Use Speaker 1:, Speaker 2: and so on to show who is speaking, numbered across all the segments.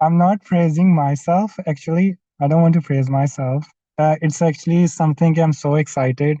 Speaker 1: I'm not praising myself actually. I don't want to praise myself. It's actually something I'm so excited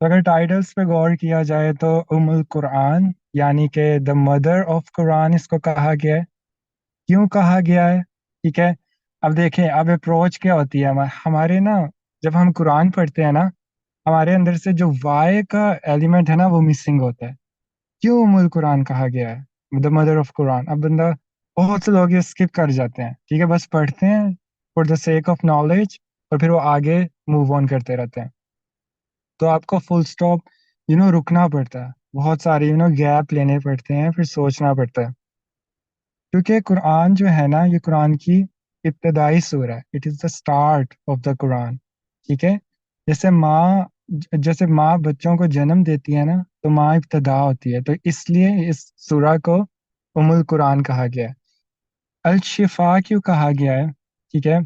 Speaker 1: تو اگر titles پہ غور کیا جائے تو القرآن یعنی کہ دا مدر آف قرآن اس کو کہا گیا ہے. کیوں کہا گیا ہے؟ ٹھیک ہے. اب دیکھیں اب اپروچ کیا ہوتی ہے ہمارے نا، جب ہم قرآن پڑھتے ہیں نا، ہمارے اندر سے جو وائے کا ایلیمنٹ ہے نا وہ مسنگ ہوتا ہے. کیوں القرآن کہا گیا ہے دا مدر آف قرآن؟ اب بندہ، بہت سے لوگ یہ اسکپ کر جاتے ہیں، ٹھیک ہے، بس پڑھتے ہیں for the sake of knowledge اور پھر وہ آگے موو آن کرتے رہتے ہیں. تو آپ کو فل اسٹاپ رکنا پڑتا ہے، بہت سارے گیپ لینے پڑتے ہیں، پھر سوچنا پڑتا ہے. کیونکہ قرآن جو ہے نا، یہ قرآن کی ابتدائی سورہ ہے. It is the start of the Quran. ٹھیک ہے. جیسے ماں بچوں کو جنم دیتی ہے نا، تو ماں ابتدا ہوتی ہے، تو اس لیے اس سورہ کو القرآن کہا گیا ہے. الشفا کیوں کہا گیا ہے؟ ٹھیک ہے.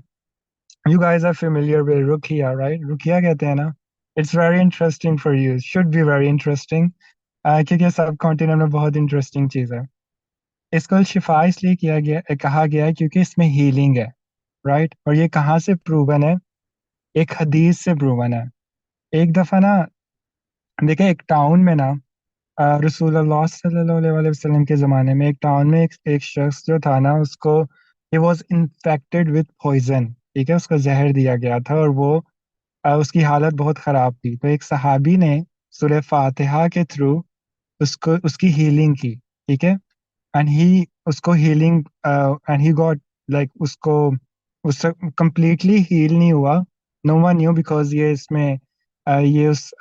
Speaker 1: You guys are familiar with رقیہ، رائٹ؟ رقیہ کہتے ہیں نا. It's very interesting for you, should be very interesting, کیونکہ سب کانٹیننٹ میں بہت انٹرسٹنگ چیز ہے. اس کو شفا اس لیے کہا گیا ہے کیونکہ اس میں ہیلنگ ہے، رائٹ؟ اور یہ کہاں سے پروون ہے؟ ایک حدیث سے پروون ہے. ایک دفعہ نا، دیکھیں ایک ٹاؤن میں نا، رسول اللہ صلی اللہ علیہ وسلم کے زمانے میں ایک ٹاؤن میں ایک شخص جو تھا نا، اس کو he was infected with poison. ٹھیک ہے، اس کو زہر دیا گیا تھا اور وہ اس کی حالت بہت خراب تھی. تو ایک صحابی نے سورہ فاتحہ کے تھرو اس کی ہیلنگ کی. ٹھیک ہے. اینڈ ہی اس کو healing and he got like اس سے کمپلیٹلی ہیل نہیں ہوا. نو ون نیو بیکاز یہ اس میں یہ اس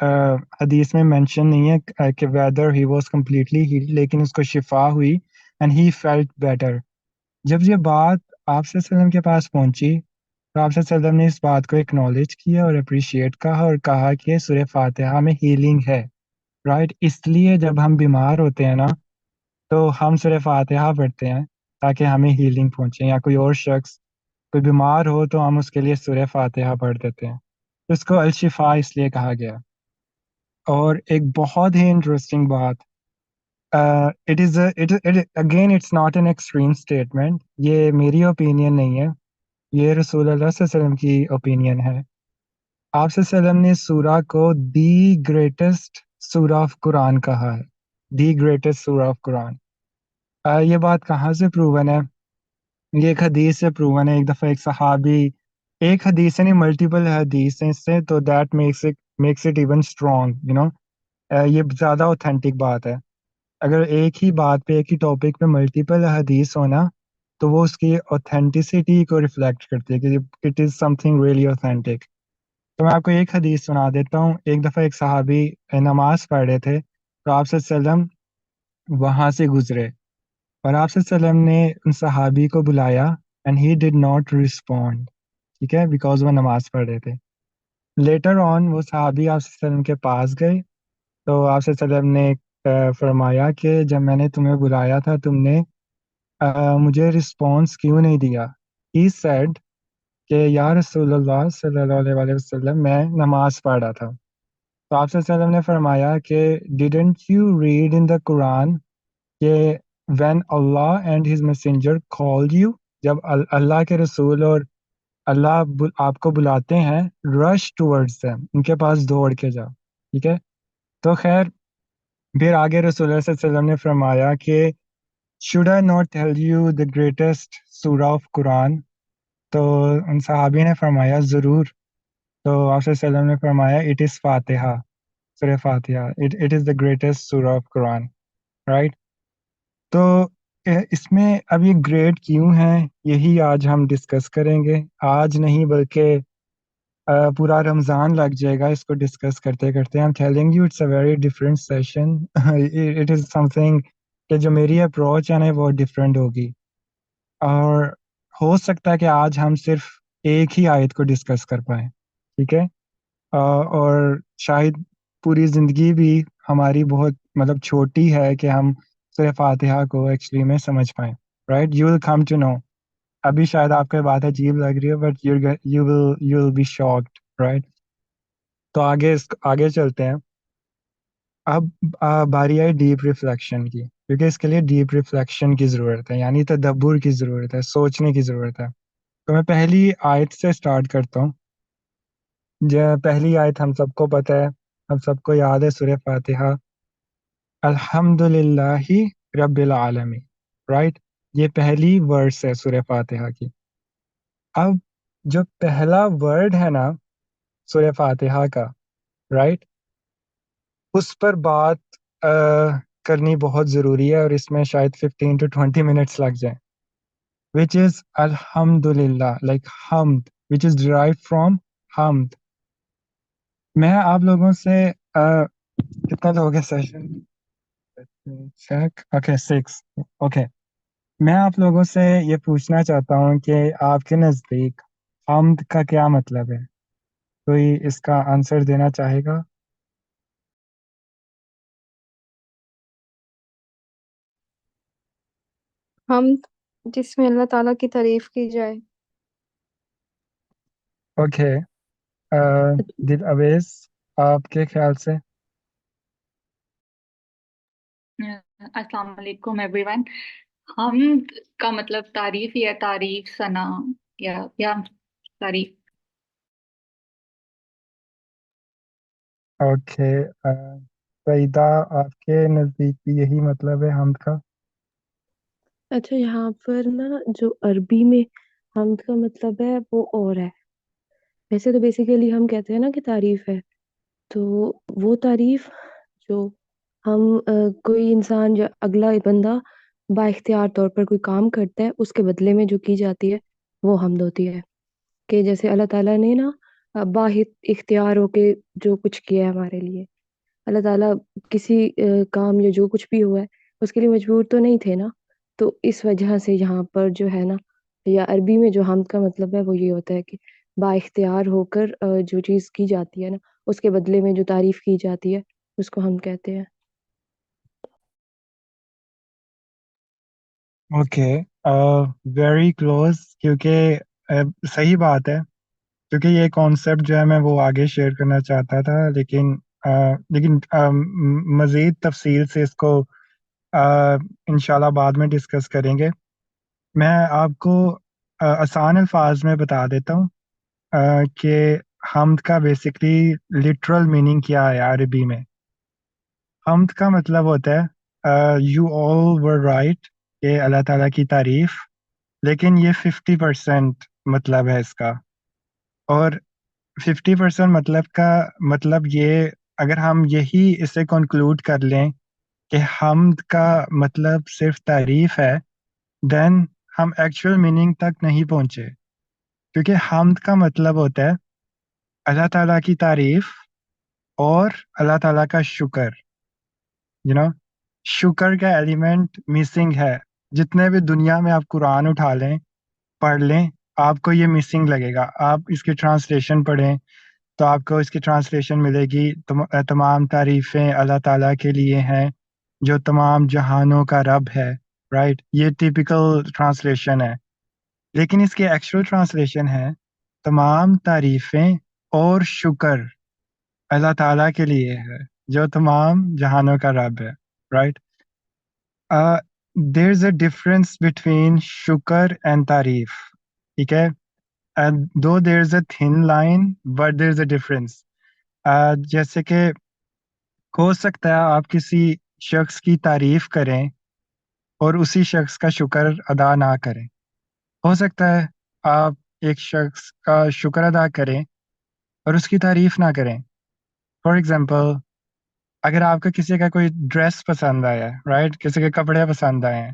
Speaker 1: حدیث میں مینشن نہیں ہے کہ whether he was completely held, لیکن اس کو شفا ہوئی اینڈ ہی فیلٹ بیٹر. جب یہ بات آپ صلی اللہ علیہ وسلم کے پاس پہنچی تو آپ صلی اللہ علیہ وسلم نے اس بات کو اکنالج کیا اور اپریشیٹ کہا اور کہا کہ سورہ فاتحہ میں ہیلنگ ہے، رائٹ؟ اس لیے جب ہم بیمار ہوتے ہیں نا تو ہم سورہ فاتحہ پڑھتے ہیں تاکہ ہمیں ہیلنگ پہنچے، یا کوئی اور شخص کوئی بیمار ہو تو ہم اس کے لیے سورہ فاتحہ پڑھ دیتے ہیں. تو اس کو الشفا اس لیے کہا گیا. اور ایک بہت ہی انٹرسٹنگ بات، again it's not an extreme statement, یہ میری اوپینین نہیں ہے، یہ رسول اللہ صلی اللہ علیہ وسلم کی اوپینین ہے. آپ صلی اللہ علیہ وسلم نے سورہ کو دی گریٹسٹ سورہ آف قرآن کہا ہے، دی گریٹسٹ سورہ آف قرآن. یہ بات کہاں سے پروون ہے؟ یہ ایک حدیث سے پروون ہے. ایک دفعہ ایک صحابی، ایک حدیث سے نہیں ملٹیپل حدیث ہیں سے، تو that makes it even strong, یہ زیادہ اوتھینٹک بات ہے. اگر ایک ہی بات پہ ایک ہی ٹاپک پہ ملٹیپل حدیث ہونا تو وہ اس کی اوتھینٹسٹی کو ریفلیکٹ کرتی ہے کہ it is some thing really authentic. تو میں آپ کو ایک حدیث سنا دیتا ہوں. ایک دفعہ ایک صحابی نماز پڑھ رہے تھے تو آپ صلی اللہ علیہ وسلم وہاں سے گزرے اور آپ صلی اللہ علیہ وسلم نے ان صحابی کو بلایا and he did not respond. ٹھیک ہے، بیکاز وہ نماز پڑھ رہے تھے. لیٹر آن وہ صحابی آپ صلی اللہ علیہ وسلم کے پاس گئے تو آپ صلی اللہ علیہ وسلم نے فرمایا کہ جب میں نے تمہیں بلایا تھا تم نے مجھے رسپانس کیوں نہیں دیا؟ ہی سیڈ کہ یا رسول اللہ صلی اللہ علیہ وسلم میں نماز پڑھ رہا تھا. تو آپ صلی اللہ علیہ وسلم نے فرمایا کہ ڈیڈنٹ یو ریڈ ان دا قرآن کہ when Allah and his messenger called you, جب اللہ کے رسول اور اللہ آپ کو بلاتے ہیں، رش ٹورڈز دیم، ان کے پاس دوڑ کے جاؤ. ٹھیک ہے. تو خیر پھر آگے رسول اللہ صلی اللہ علیہ وسلم نے فرمایا کہ should I not tell you the greatest surah of قرآن؟ تو ان صحابی نے فرمایا ضرور. تو آپ صلی اللہ علیہ وسلم نے فرمایا it is فاتحہ، سورہ فاتحہ، it is the greatest surah of Quran, right؟ تو اس میں اب یہ گریٹ کیوں ہیں یہی آج ہم ڈسکس کریں گے. آج نہیں بلکہ پورا رمضان لگ جائے گا اس کو ڈسکس کرتے کرتے. I'm telling you it's a very different session. It is something کہ جو میری اپروچ ہے نا وہ ڈفرینٹ ہوگی، اور ہو سکتا ہے کہ آج ہم صرف ایک ہی آیت کو ڈسکس کر پائیں. ٹھیک ہے. اور شاید پوری زندگی بھی ہماری بہت مطلب چھوٹی ہے کہ ہم سورہ فاتحہ کو ایکچولی میں سمجھ پائیں، right? You will come to know. ابھی شاید آپ کو بات عجیب لگ رہی ہے but you will be shocked, right? تو آگے چلتے ہیں. اب باری آئی ڈیپ ریفلیکشن کی، کیونکہ اس کے لیے ڈیپ ریفلیکشن کی ضرورت ہے، یعنی تدبر کی ضرورت ہے، سوچنے کی ضرورت ہے. تو میں پہلی آیت سے سٹارٹ کرتا ہوں. پہلی آیت ہم سب کو پتہ ہے، اب سب کو یاد ہے سورہ فاتحہ، الحمدللہ رب العالمین، رائٹ؟ یہ پہلی ورڈس ہے سورہ فاتحہ کی۔ اب جو پہلا ورڈ ہے نا سورہ فاتحہ کا، رائٹ، اس پر بات کرنی بہت ضروری ہے، اور اس میں شاید 15 to 20 منٹس لگ جائیں، which is الحمدللہ، like حمد، which is derived from حمد۔ میں آپ لوگوں سے کتنے لوگ ہیں سیشن؟ Check, okay 6، okay. میں آپ لوگوں سے یہ پوچھنا چاہتا ہوں کہ آپ کے نزدیک حمد کا کیا مطلب ہے؟ کوئی اس کا آنسر دینا چاہے گا؟
Speaker 2: ہم جس میں اللہ تعالیٰ کی تعریف کی جائے۔
Speaker 1: اوکے، دل اویز، آپ کے خیال سے؟
Speaker 3: السلام علیکم ایوری ون۔ حمد کا مطلب تعریف یا تعریف، ثنا یا تعریف۔
Speaker 1: اوکے، سعیدہ، آپ کے نزدیک بھی یہی مطلب ہے حمد کا؟
Speaker 4: اچھا، یہاں پر نا جو عربی میں حمد کا مطلب ہے وہ اور ہے۔ ویسے تو بیسیکلی ہم کہتے ہیں نا کہ تعریف ہے، تو وہ تعریف جو ہم کوئی انسان یا اگلا بندہ با اختیار طور پر کوئی کام کرتا ہے اس کے بدلے میں جو کی جاتی ہے وہ حمد ہوتی ہے۔ کہ جیسے اللہ تعالیٰ نے نا با اختیار ہو کے جو کچھ کیا ہے ہمارے لیے، اللہ تعالیٰ کسی کام یا جو کچھ بھی ہوا ہے اس کے لیے مجبور تو نہیں تھے نا، تو اس وجہ سے یہاں پر جو ہے نا، یا عربی میں جو حمد کا مطلب ہے وہ یہ ہوتا ہے کہ با اختیار ہو کر جو چیز کی جاتی ہے نا اس کے بدلے میں جو تعریف کی جاتی ہے اس کو ہم کہتے ہیں۔
Speaker 1: اوکے، ویری کلوز، کیونکہ صحیح بات ہے، کیونکہ یہ کانسیپٹ جو ہے میں وہ آگے شیئر کرنا چاہتا تھا، لیکن مزید تفصیل سے اس کو انشاءاللہ بعد میں ڈسکس کریں گے۔ میں آپ کو آسان الفاظ میں بتا دیتا ہوں کہ حمد کا بیسکلی لٹرل میننگ کیا ہے عربی میں۔ حمد کا مطلب ہوتا ہے یو آل ور رائٹ، کہ اللہ تعالیٰ کی تعریف، لیکن یہ 50% مطلب ہے اس کا، اور 50% مطلب کا مطلب یہ، اگر ہم یہی اسے کنکلوڈ کر لیں کہ حمد کا مطلب صرف تعریف ہے، دین ہم ایکچوئل میننگ تک نہیں پہنچے، کیونکہ حمد کا مطلب ہوتا ہے اللہ تعالیٰ کی تعریف اور اللہ تعالیٰ کا شکر، شکر کا ایلیمنٹ مسنگ ہے۔ جتنے بھی دنیا میں آپ قرآن اٹھا لیں، پڑھ لیں، آپ کو یہ مسنگ لگے گا۔ آپ اس کی ٹرانسلیشن پڑھیں تو آپ کو اس کی ٹرانسلیشن ملے گی، تمام تعریفیں اللہ تعالیٰ کے لیے ہیں جو تمام جہانوں کا رب ہے، رائٹ؟ یہ ٹیپیکل ٹرانسلیشن ہے، لیکن اس کی ایکچوئل ٹرانسلیشن ہے تمام تعریفیں اور شکر اللہ تعالیٰ کے لیے ہے جو تمام جہانوں کا رب ہے، right? There is a difference between شکر اینڈ تعریف، ٹھیک ہے؟ Though there is a thin line but there is a difference. جیسے کہ ہو سکتا ہے آپ کسی شخص کی تعریف کریں اور اسی شخص کا شکر ادا نہ کریں، ہو سکتا ہے آپ ایک شخص کا شکر ادا کریں اور اس کی تعریف نہ کریں۔ فار ایگزامپل، اگر آپ کو کسی کا کوئی ڈریس پسند آیا ہے، رائٹ، کسی کے کپڑے پسند آئے ہیں،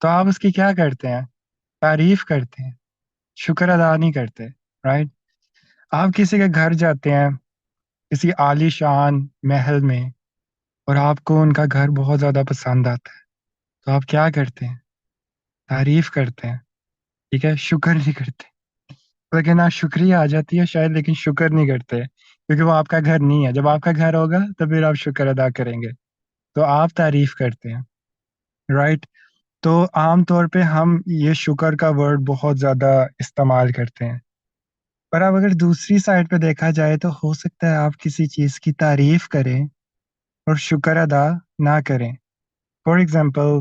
Speaker 1: تو آپ اس کی کیا کرتے ہیں؟ تعریف کرتے ہیں، شکر ادا نہیں کرتے، رائٹ؟ آپ کسی کے گھر جاتے ہیں کسی عالی شان محل میں، اور آپ کو ان کا گھر بہت زیادہ پسند آتا ہے، تو آپ کیا کرتے ہیں؟ تعریف کرتے ہیں، ٹھیک ہے، شکر نہیں کرتے۔ لیکن آپ شکریہ آ جاتی ہے شاید، لیکن شکر نہیں کرتے، کیونکہ وہ آپ کا گھر نہیں ہے۔ جب آپ کا گھر ہوگا تو پھر آپ شکر ادا کریں گے، تو آپ تعریف کرتے ہیں، رائٹ؟ تو عام طور پہ ہم یہ شکر کا ورڈ بہت زیادہ استعمال کرتے ہیں، پر اب اگر دوسری سائڈ پہ دیکھا جائے تو ہو سکتا ہے آپ کسی چیز کی تعریف کریں اور شکر ادا نہ کریں۔ فار ایگزامپل،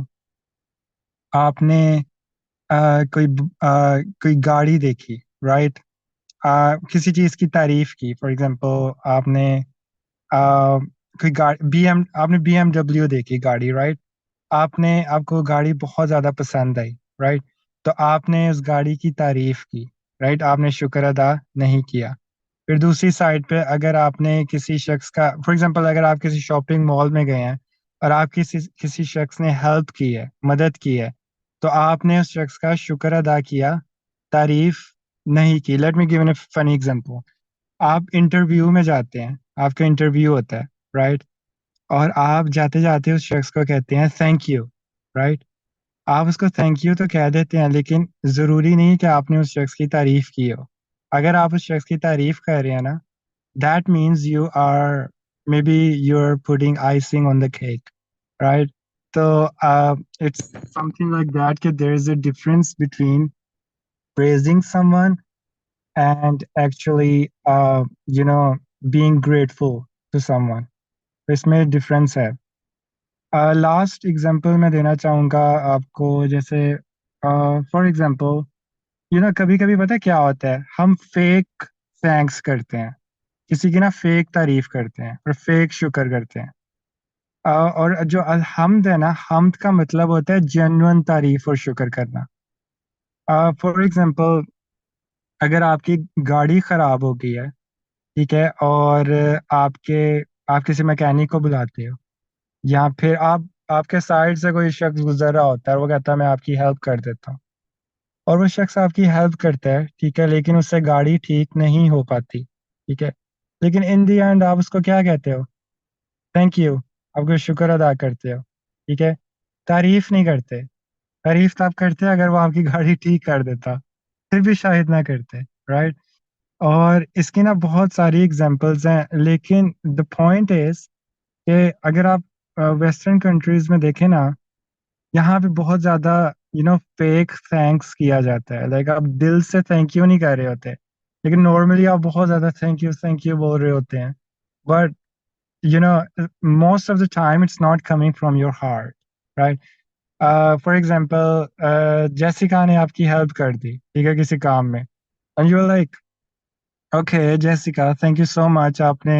Speaker 1: آپ نے کوئی گاڑی دیکھی، رائٹ؟ کسی چیز کی تعریف کی، فار ایگزامپل آپ نے کوئی گاڑی آپ نے BMW دیکھی گاڑی رائٹ، آپ کو گاڑی بہت زیادہ پسند آئی رائٹ، تو آپ نے اس گاڑی کی تعریف کی رائٹ، آپ نے شکر ادا نہیں کیا. پھر دوسری سائڈ پہ اگر آپ نے کسی شخص کا فار ایگزامپل اگر آپ کسی شاپنگ مال میں گئے ہیں اور آپ کسی شخص نے ہیلپ کی ہے، مدد کی ہے، تو آپ نے اس شخص کا شکر ادا کیا، تعریف نہیں کی. لیٹ می گیو اے فنی ایگزامپل. آپ انٹرویو میں جاتے ہیں، آپ کا انٹرویو ہوتا ہے رائٹ، اور آپ جاتے جاتے اس شخص کو کہتے ہیں تھینک یو رائٹ. آپ اس کو تھینک یو تو کہہ دیتے ہیں، لیکن ضروری نہیں کہ آپ نے اس شخص کی تعریف کی ہو. اگر آپ اس شخص کی تعریف کر رہے ہیں نا، that means maybe you're putting icing on the cake, right? So it's something like that that there is a difference between praising someone and actually being grateful to someone. اس میں ڈفرینس ہے. لاسٹ ایگزامپل میں دینا چاہوں گا آپ کو، جیسے for example کبھی کبھی پتہ کیا ہوتا ہے، ہم فیک تھینکس کرتے ہیں، کسی کی نا فیک تعریف کرتے ہیں اور فیک شکر کرتے ہیں. اور جو الحمد ہے نا، حمد کا مطلب ہوتا ہے جینوئن تعریف اور شکر کرنا. فار ایگزامپل اگر آپ کی گاڑی خراب ہو گئی ہے ٹھیک ہے، اور آپ کسی میکینک کو بلاتے ہو، یا پھر آپ کے سائڈ سے کوئی شخص گزر رہا ہوتا ہے، وہ کہتا ہے میں آپ کی ہیلپ کر دیتا ہوں، اور وہ شخص آپ کی ہیلپ کرتا ہے ٹھیک ہے، لیکن اس سے گاڑی ٹھیک نہیں ہو پاتی ٹھیک ہے، لیکن ان دی اینڈ آپ اس کو کیا کہتے ہو؟ Thank you. آپ کو شکر ادا کرتے ہو ٹھیک ہے، تعریف نہیں کرتے. تعریف تو آپ کرتے اگر وہ آپ کی گاڑی ٹھیک کر دیتا، پھر بھی شاید نہ کرتے رائٹ. اور اس کی نا بہت ساری ایگزامپلز ہیں، لیکن دا پوائنٹ از کہ اگر آپ ویسٹرن کنٹریز میں دیکھیں نا، یہاں پہ بہت زیادہ فیک تھینکس کیا جاتا ہے. لائک آپ دل سے تھینک یو نہیں کر رہے ہوتے، لیکن نارملی آپ بہت زیادہ تھینک یو بول رہے ہوتے ہیں، but most of the time it's not coming from your heart, right? For example, جیسیکا نے آپ کی ہیلپ کر دی ٹھیک ہے کسی کام میں، and you were like okay Jessica, thank you so much, آپ نے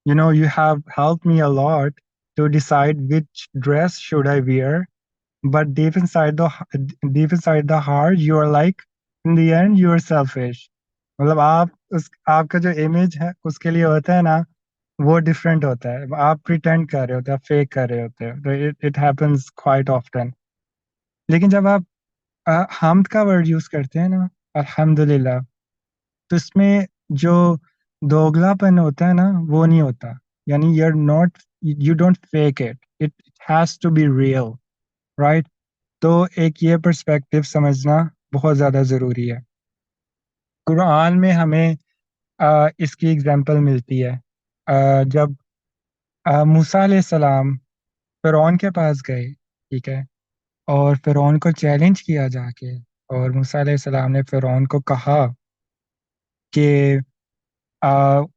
Speaker 1: you have helped me a lot to decide which dress should I wear, but deep inside the heart you are like in the end you are selfish. مطلب آپ کا جو image ہے اس کے لیے ہوتا ہے نا، وہ ڈفرینٹ ہوتا ہے. آپ پریٹینڈ کر رہے ہوتے ہیں، آپ فیک کر رہے ہوتے ہیں. It happens quite often. لیکن جب آپ حمد کا ورڈ یوز کرتے ہیں نا، الحمد للہ، تو اس میں جو دوگلا پن ہوتا ہے نا وہ نہیں ہوتا. یعنی you don't fake it has to be real right. تو ایک یہ پرسپیکٹو سمجھنا بہت زیادہ ضروری ہے. قرآن میں ہمیں اس کی اگزامپل ملتی ہے. جب موسیٰ علیہ السلام فرعون کے پاس گئے ٹھیک ہے، اور فرعون کو چیلنج کیا جا کے، اور موسیٰ علیہ السلام نے فرعون کو کہا کہ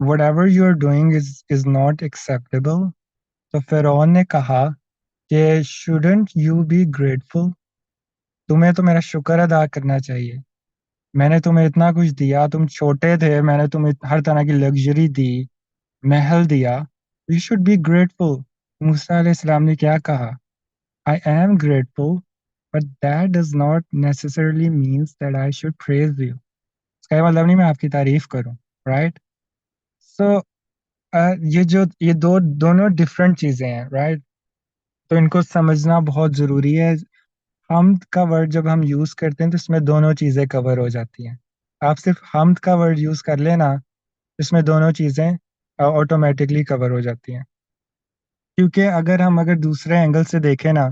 Speaker 1: whatever you are doing is not acceptable. تو فرعون نے کہا کہ شوڈنٹ یو بی گریٹفل، تمہیں تو میرا شکر ادا کرنا چاہیے، میں نے تمہیں اتنا کچھ دیا، تم چھوٹے تھے، میں نے تمہیں ہر طرح کی لگژری دی، محل دیا، یو شوڈ بی گریٹفل. موسیٰ علیہ السلام نے کیا کہا؟ I am grateful, but that does not necessarily means that I should praise you. اس کا مطلب نہیں میں آپ کی تعریف کروں رائٹ. سو یہ دونوں ڈفرینٹ چیزیں ہیں رائٹ. تو ان کو سمجھنا بہت ضروری ہے. حمد کا ورڈ جب ہم یوز کرتے ہیں تو اس میں دونوں چیزیں کور ہو جاتی ہیں. آپ صرف حمد کا ورڈ یوز کر لینا، اس میں دونوں چیزیں آٹومیٹکلی کور ہو جاتی ہیں. کیونکہ اگر دوسرے اینگل سے دیکھیں نا،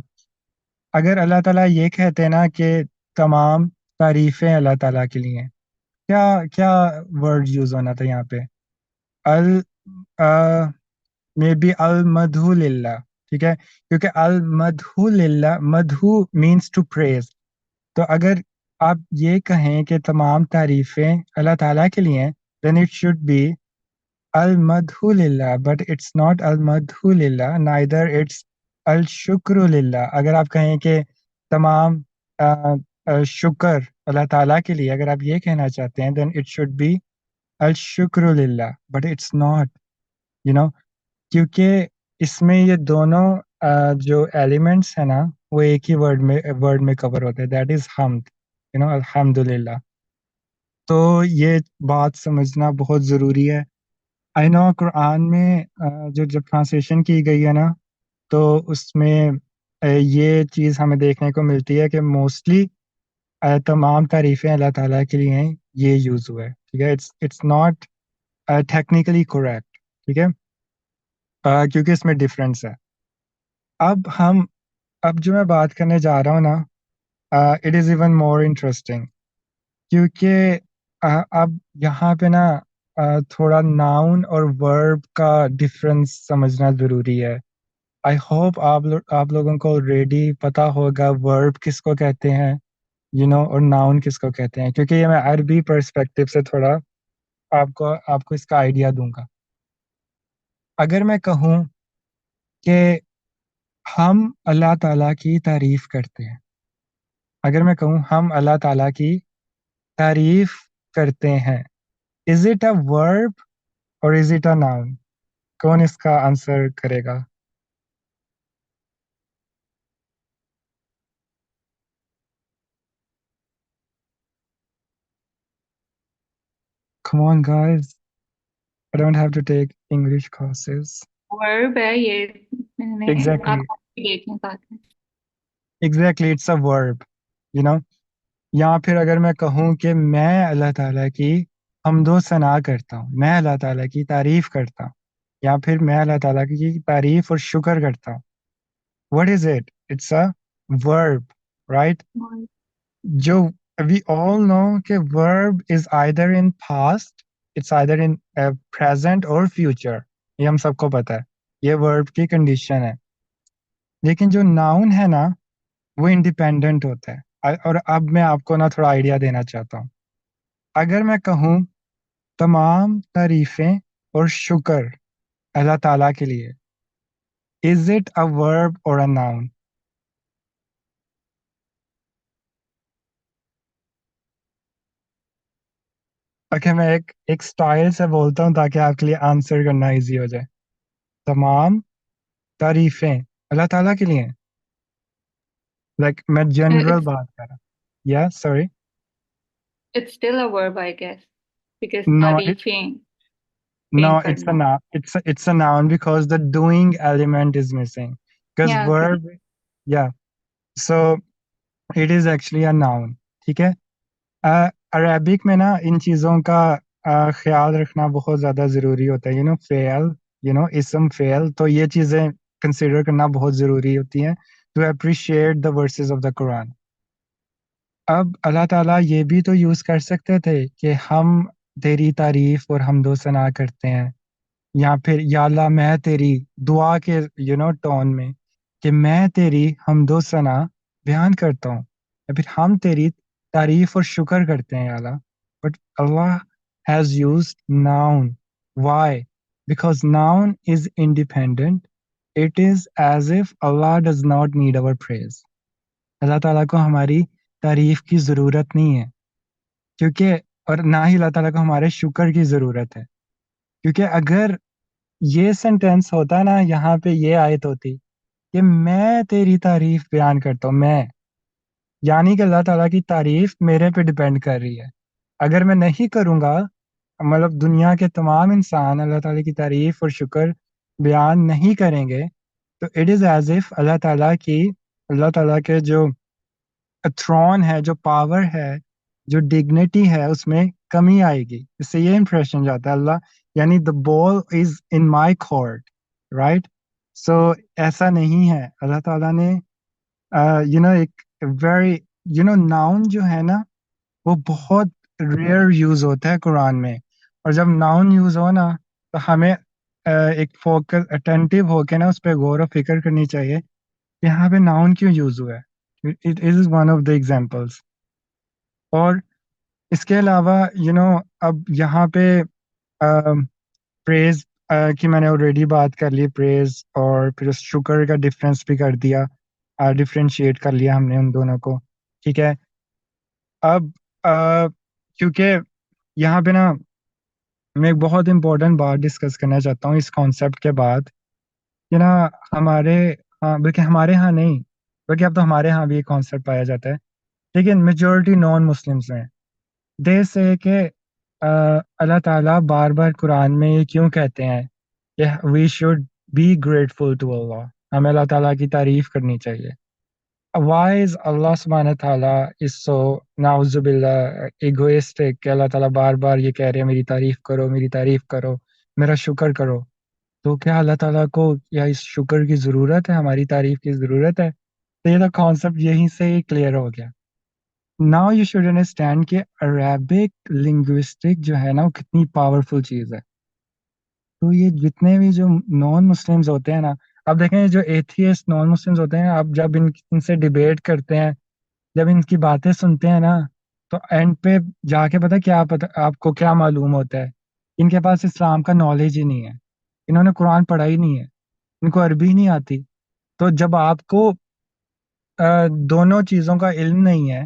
Speaker 1: اگر اللہ تعالیٰ یہ کہتے ہیں نا کہ تمام تعریفیں اللہ تعالیٰ کے لیے، کیا ورڈ یوز ہونا تھا یہاں پہ؟ مے بی المدح للہ ٹھیک ہے، کیونکہ المدح للہ، مدح مینس ٹو پریز. تو اگر آپ یہ کہیں کہ تمام تعریفیں اللہ تعالیٰ کے لیے ہیں، then it should be المدح للہ، but it's not المدح للہ neither it's الشکر للہ. اگر آپ کہیں کہ تمام شکر اللہ تعالیٰ کے لیے، اگر آپ یہ کہنا چاہتے ہیں then it should be الشکر للہ، but it's not. کیونکہ اس میں یہ دونوں جو ایلیمنٹس ہیں نا وہ ایک ہی ورڈ میں کور ہوتے ہیں، دیٹ از حمد، الحمد للہ. تو یہ بات سمجھنا بہت ضروری ہے. آئی نو قرآن میں جو جب ٹرانسلیشن کی گئی ہے نا تو اس میں یہ چیز ہمیں دیکھنے کو ملتی ہے کہ موسٹلی تمام تعریفیں اللہ تعالیٰ کے لیے ہیں، یہ یوز ہوا ہے. ٹھیک ہے، اٹس ناٹ ٹیکنیکلی کریکٹ. ٹھیک ہے، کیونکہ اس میں ڈفرینس ہے. اب جو میں بات کرنے جا رہا ہوں نا، it is even more interesting, کیونکہ اب یہاں پہ نا تھوڑا ناؤن اور ورب کا ڈفرینس سمجھنا ضروری ہے. آئی ہوپ آپ لوگوں کو آلریڈی پتہ ہوگا ورب کس کو کہتے ہیں اور ناؤن کس کو کہتے ہیں، کیونکہ یہ میں عربی پرسپیکٹو سے تھوڑا آپ کو اس کا آئیڈیا دوں گا. اگر میں کہوں کہ ہم اللہ تعالیٰ کی تعریف کرتے ہیں، اگر میں کہوں ہم اللہ تعالیٰ کی تعریف کرتے ہیں، از اٹ اے ورب اور از اٹ اے ناؤن؟ کون اس کا آنسر کرے گا؟ Come on guys, I don't have to take English courses.
Speaker 3: ورب ہے یہ، میں نے
Speaker 1: Exactly.
Speaker 3: آپ دیکھیں ساتھ میں.
Speaker 1: Exactly, it's a verb. یا پھر اگر میں کہوں کہ میں اللہ تعالیٰ کی حمد و ثنا کرتا ہوں، میں اللہ تعالیٰ کی تعریف کرتا ہوں، یا پھر میں اللہ تعالیٰ کی تعریف اور شکر کرتا ہوں. What is it? It's a verb, right? جو we all know کہ verb is either in past, it's either in present or future. یہ ہم سب کو پتہ ہے، یہ verb کی کنڈیشن ہے. لیکن جو noun ہے نا وہ انڈیپینڈنٹ ہوتا ہے. اور اب میں آپ کو نا تھوڑا آئیڈیا دینا چاہتا ہوں. اگر میں کہوں تمام تعریفیں اور شکر اللہ تعالیٰ کے لیے، is it a verb or a noun? Okay, میں ایک سٹائل سے بولتا ہوں تاکہ آپ کے لیے آنسر کرنا ایزی ہو جائے. تمام تعریفیں اللہ تعالیٰ کے لیے، لائک میں جنرل بات کر رہا ہوں. یا sorry,
Speaker 3: It's still a verb, I guess, because
Speaker 1: no
Speaker 3: تعریفیں
Speaker 1: no
Speaker 3: paint
Speaker 1: it's a
Speaker 3: کرنا.
Speaker 1: noun. It's a noun because the doing element is missing, because
Speaker 3: Yeah, okay.
Speaker 1: verb, yeah, so it is actually a noun. ٹھیک ہے، Arabic میں نا ان چیزوں کا خیال رکھنا بہت زیادہ ضروری ہوتا ہے. فعل، اسم فعل، تو یہ چیزیں کنسیڈر کرنا بہت ضروری ہوتی ہیں to appreciate the verses of the Quran. اب اللہ تعالیٰ یہ بھی تو یوز کر سکتے تھے کہ ہم تیری تعریف اور حمد و ثنا کرتے ہیں، یا پھر یا اللہ میں تیری دعا کے ٹون میں کہ میں تیری حمد و ثنا بیان کرتا ہوں، یا پھر ہم تیری تعریف اور شکر کرتے ہیں یا Allah. But Allah has used noun. Why? Because noun is independent. It is as if Allah does not need our praise. Allah تعالیٰ کو ہماری تعریف کی ضرورت نہیں ہے، کیونکہ اور نہ ہی اللہ تعالیٰ کو ہمارے شکر کی ضرورت ہے. کیونکہ اگر یہ سینٹینس ہوتا نا، یہاں پہ یہ آیت ہوتی کہ میں تیری تعریف بیان کرتا ہوں، میں، یعنی کہ اللہ تعالیٰ کی تعریف میرے پہ ڈیپینڈ کر رہی ہے. اگر میں نہیں کروں گا، مطلب دنیا کے تمام انسان اللہ تعالیٰ کی تعریف اور شکر بیان نہیں کریں گے، تو اٹ از ایز اف اللہ تعالیٰ کے جو تھرون ہے، جو پاور ہے، جو ڈگنیٹی ہے، اس میں کمی آئے گی. اس سے یہ امپریشن جاتا ہے اللہ، یعنی دا بال از ان مائی کورٹ، رائٹ؟ سو ایسا نہیں ہے. اللہ تعالیٰ نے ایک ویری ناؤن جو ہے نا وہ بہت ریئر یوز ہوتا ہے قرآن میں. اور جب ناؤن یوز ہو نا تو ہمیں ایک فوکس اٹینٹیو ہو کے نا اس پہ غور و فکر کرنی چاہیے کہ یہاں پہ ناؤن کیوں یوز ہوا ہے. It is one of the examples. اور اس کے علاوہ اب یہاں پہ پریز کی میں نے آلریڈی بات کر لی، پریز اور پھر شکر کا ڈفرینس بھی کر دیا، ڈفرینشیٹ کر لیا ہم نے ان دونوں کو. ٹھیک ہے، اب کیونکہ یہاں پہ نا میں ایک بہت امپورٹنٹ بات ڈسکس کرنا چاہتا ہوں اس کانسیپٹ کے بعد، کہ نا ہمارے ہاں بلکہ ہمارے ہاں نہیں بلکہ اب تو ہمارے ہاں بھی یہ کانسیپٹ پایا جاتا ہے، لیکن میجورٹی نان مسلمس میں دے سے کہ اللہ تعالیٰ بار بار قرآن میں یہ کیوں کہتے ہیں کہ we should be grateful to Allah, ہمیں اللہ تعالیٰ کی تعریف کرنی چاہیے. Why is Allah subhanahu wa ta'ala is so نعوذ باللہ egoistic کہ اللہ تعالیٰ بار بار یہ کہہ رہے ہیں میری تعریف کرو میرا شکر کرو؟ تو کیا اللہ تعالیٰ کو یا اس شکر کی ضرورت ہے، ہماری تعریف کی ضرورت ہے؟ تو یہ تو کانسیپٹ یہیں سے ہی کلیئر ہو گیا. ناؤ یو شوڈ انڈرسٹینڈ کہ عربک لنگوسٹک جو ہے نا وہ کتنی پاورفل چیز ہے. تو یہ جتنے بھی جو نان مسلمز ہوتے ہیں نا، اب دیکھیں جو ایتھیسٹ نان مسلمز ہوتے ہیں، آپ جب ان سے ڈیبیٹ کرتے ہیں، جب ان کی باتیں سنتے ہیں نا، تو اینڈ پہ جا کے پتہ آپ کو کیا معلوم ہوتا ہے؟ ان کے پاس اسلام کا نالج ہی نہیں ہے، انہوں نے قرآن پڑھا ہی نہیں ہے، ان کو عربی نہیں آتی. تو جب آپ کو دونوں چیزوں کا علم نہیں ہے،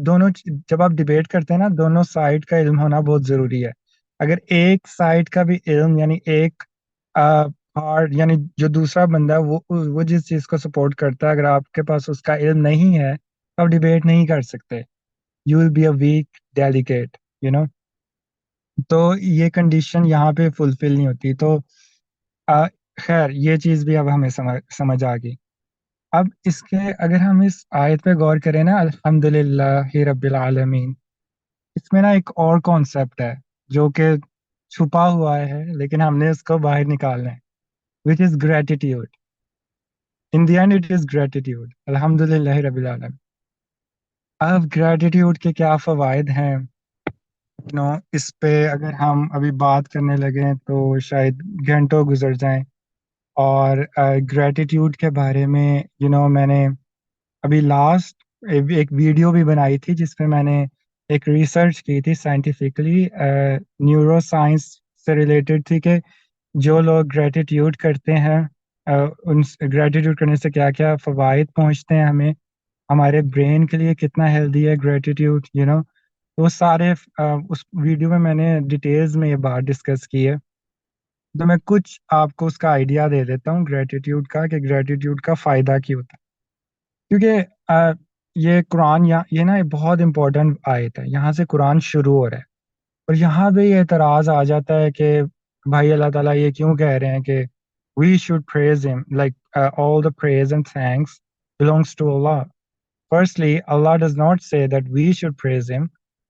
Speaker 1: دونوں جب آپ ڈیبیٹ کرتے ہیں نا، دونوں سائڈ کا علم ہونا بہت ضروری ہے. اگر ایک سائڈ کا بھی علم یعنی ایک پارٹ یعنی جو دوسرا بندہ ہے وہ جس چیز کو سپورٹ کرتا ہے، اگر آپ کے پاس اس کا علم نہیں ہے تو آپ ڈیبیٹ نہیں کر سکتے. You will be a weak delegate تو یہ کنڈیشن یہاں پہ فلفل نہیں ہوتی. تو خیر یہ چیز بھی اب ہمیں سمجھ آ گئی. اب اس کے اگر ہم اس آیت پہ غور کریں نا، الحمدللہ رب العالمین، اس میں نا ایک اور کانسیپٹ ہے جو کہ چھپا ہوا ہے لیکن ہم نے اس کو باہر نکالنا ہے، which is gratitude. In the end it is gratitude. الحمدللہ رب العالمین. اب gratitude کے کیا فوائد ہیں، اس پہ اگر ہم ابھی بات کرنے لگیں تو شاید گھنٹوں گزر جائیں. اور گریٹیٹیوڈ کے بارے میں میں نے ابھی لاسٹ ایک ویڈیو بھی بنائی تھی جس میں میں نے ایک ریسرچ کی تھی سائنٹیفکلی، نیورو سائنس سے ریلیٹڈ تھی کہ جو لوگ گریٹیٹیوڈ کرتے ہیں ان گریٹیٹیوڈ کرنے سے کیا کیا فوائد پہنچتے ہیں ہمیں، ہمارے برین کے لیے کتنا ہیلدی ہے گریٹیٹیوڈ وہ سارے اس ویڈیو میں نے ڈیٹیلز میں یہ بات ڈسکس کی ہے. تو میں کچھ آپ کو اس کا آئیڈیا دے دیتا ہوں گریٹیٹیوڈ کا کہ گریٹیٹیوڈ کا فائدہ کیا ہوتا ہے. کیونکہ یہ قرآن یہ نا بہت امپورٹنٹ آیت ہے، یہاں سے قرآن شروع ہو رہا ہے اور یہاں پہ یہ اعتراض آ جاتا ہے کہ بھائی اللہ تعالیٰ یہ کیوں کہہ رہے ہیں کہ we should praise him like all the praise and thanks belongs to Allah. Firstly, Allah does not say that we should praise him.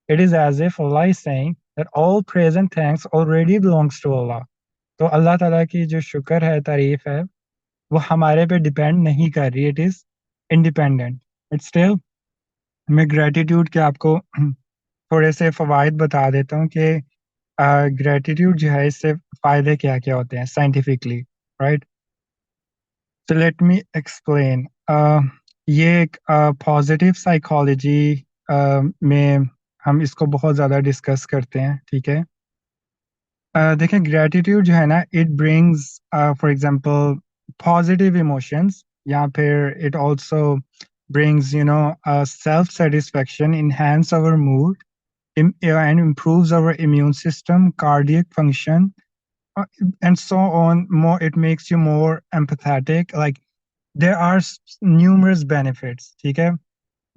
Speaker 1: It is as if Allah is saying that all praise and thanks already belongs to Allah. تو اللہ تعالیٰ کی جو شکر ہے، تعریف ہے، وہ ہمارے پہ ڈیپینڈ نہیں کر رہی، it is independent. But still میں گریٹیٹیوڈ کے آپ کو تھوڑے سے فوائد بتا دیتا ہوں کہ گریٹیٹیوڈ جو ہے اس سے فائدے کیا کیا ہوتے ہیں scientifically, right? So let me explain. یہ ایک پازیٹیو سائیکالوجی میں ہم اس کو بہت زیادہ ڈسکس کرتے ہیں، ٹھیک ہے؟ دیکھیں گریٹیٹیوڈ جو ہے نا it brings for example positive emotions, یا پھر it also brings self satisfaction, enhance our mood, and improves our immune system, cardiac function, and so on. More, it makes you more empathetic. Like there are numerous benefits. ٹھیک ہے،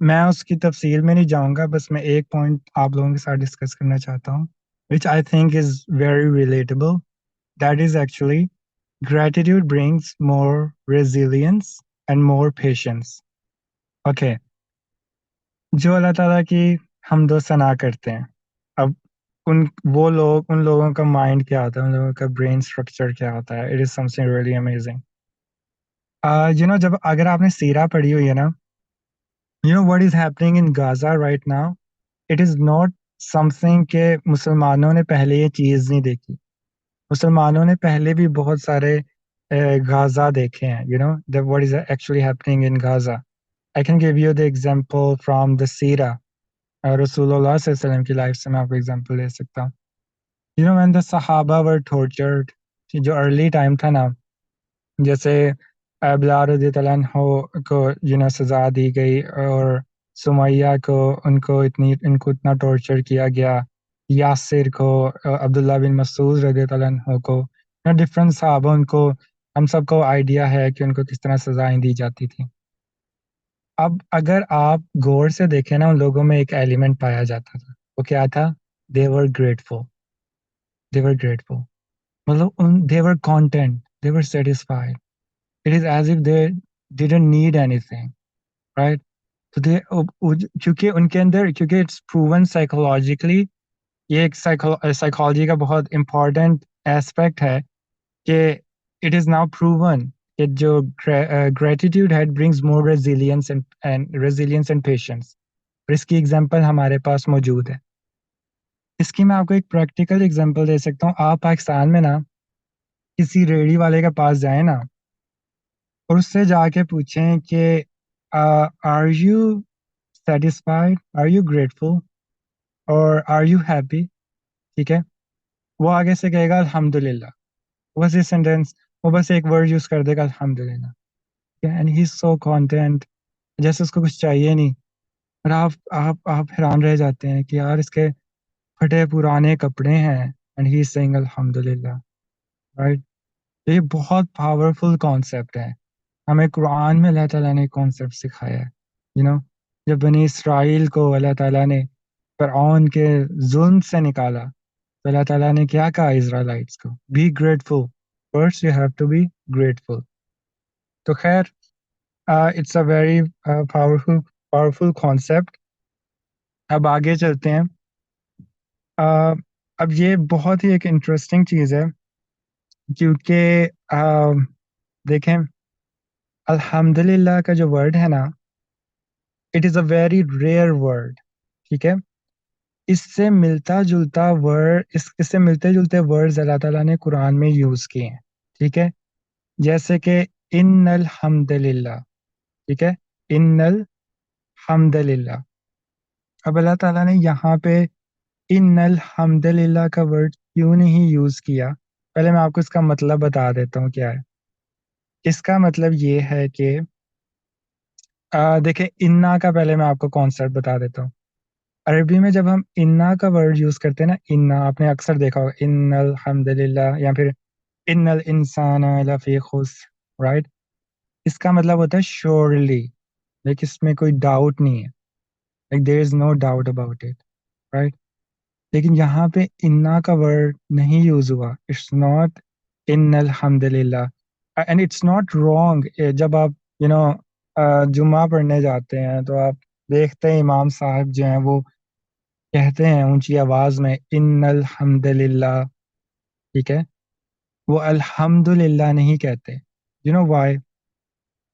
Speaker 1: میں اس کی تفصیل میں نہیں جاؤں گا، بس میں ایک پوائنٹ آپ لوگوں کے ساتھ ڈسکس کرنا چاہتا ہوں which I think is very relatable. That is actually gratitude brings more resilience and more patience. Okay. جو اللہ تعالیٰ کی حمد و ثنا کرتے ہیں، اب ان لوگوں کا مائنڈ کیا ہوتا ہے، ان لوگوں کا برین اسٹرکچر کیا ہوتا ہے. It is something really amazing. جب اگر آپ نے سیرہ پڑھی ہوئی ہے نا، what is happening in Gaza right now, it is not something کہ مسلمانوں نے پہلے یہ چیز نہیں دیکھی. مسلمانوں نے پہلے بھی بہت سارے غازہ دیکھے ہیں. What is actually happening in Gaza. I can give you the example from the سیرہ. رسول اللہ صلی اللہ علیہ وسلم کی لائف سے میں آپ کو ایگزامپل دے سکتا ہوں. when the صحابہ were tortured، جو ارلی ٹائم تھا نا، جیسے بلال رضی اللہ عنہ کو سزا دی گئی، اور سمیہ کو ان کو اتنا ٹارچر کیا گیا، یاسر کو، عبداللہ بن مسعود رضی اللہ عنہ کو، ڈفرینٹ صحابہ ان کو ہم سب کو آئیڈیا ہے کہ ان کو کس طرح سزائیں دی جاتی تھیں. اب اگر آپ غور سے دیکھیں نا، ان لوگوں میں ایک ایلیمنٹ پایا جاتا تھا. وہ کیا تھا؟ they were grateful. they were grateful. مطلب they were content, they were satisfied. It is as if they didn't need anything, right? تو کیونکہ ان کے اندر، کیونکہ اٹس پروون سائیکولوجیکلی، یہ ایک سائیکالوجی کا بہت امپورٹنٹ ایسپیکٹ ہے کہ اٹ از ناؤ پروون کہ جو گریٹیٹیوڈ ہے brings more resilience and patience. اور اس کی ایگزامپل ہمارے پاس موجود ہے. اس کی میں آپ کو ایک پریکٹیکل ایگزامپل دے سکتا ہوں. آپ پاکستان میں نا کسی ریڑھی والے کے پاس جائیں نا اور اس سے جا کے پوچھیں کہ are you satisfied, are you grateful اور آر یو ہیپی، ٹھیک ہے، وہ آگے سے کہے گا الحمد للہ. بس یہ سینٹینس، وہ بس ایک ورڈ یوز کر دے گا الحمد للہ، and he is so content, جیسے اس کو کچھ چاہیے نہیں. اور آپ حیران رہ جاتے ہیں کہ یار اس کے پھٹے پرانے کپڑے ہیں اینڈ ہی از سیئنگ الحمد للہ، رائٹ. یہ بہت پاورفل کانسیپٹ ہے. ہمیں قرآن میں اللہ تعالیٰ نے کانسیپٹ سکھایا ہے. جب بنی اسرائیل کو اللہ تعالیٰ نے فرعون کے ظلم سے نکالا تو اللہ تعالیٰ نے کیا کہا اسرائیلائٹس کو؟ Be grateful, first you have to be grateful. تو خیر، it's a very powerful concept. اب آگے چلتے ہیں. اب یہ بہت ہی ایک انٹرسٹنگ چیز ہے، کیونکہ دیکھیں الحمدللہ کا جو ورڈ ہے نا، it is a very rare word, ٹھیک ہے. اس سے ملتا جلتا ورڈ، اس سے ملتے جلتے ورڈز اللہ تعالیٰ نے قرآن میں یوز کیے ہیں، ٹھیک ہے. جیسے کہ ان الحمدللہ، ٹھیک ہے، ان الحمدللہ. اب اللہ تعالیٰ نے یہاں پہ ان الحمدللہ کا ورڈ کیوں نہیں یوز کیا؟ پہلے میں آپ کو اس کا مطلب بتا دیتا ہوں کیا ہے. اس کا مطلب یہ ہے کہ دیکھیں، انا کا پہلے میں آپ کو کانسیپٹ بتا دیتا ہوں. عربی میں جب ہم انا کا ورڈ یوز کرتے ہیں نا، انا آپ نے اکثر دیکھا ہوگا، ان الحمدللہ یا پھر ان الانسان لفی خسر، رائٹ. اس کا مطلب ہوتا ہے شیورلی، لیکن اس میں کوئی ڈاؤٹ نہیں ہے، like there is no doubt about it, right. لیکن یہاں پہ انا کا ورڈ نہیں یوز ہوا. اٹس ناٹ ان الحمدللہ، اینڈ اٹس ناٹ رانگ. جب آپ جمعہ پڑھنے جاتے ہیں تو آپ دیکھتے ہیں امام صاحب جو ہیں وہ کہتے ہیں اونچی آواز میں ان الحمدللہ، ٹھیک ہے. وہ الحمدللہ نہیں کہتے. وائی؟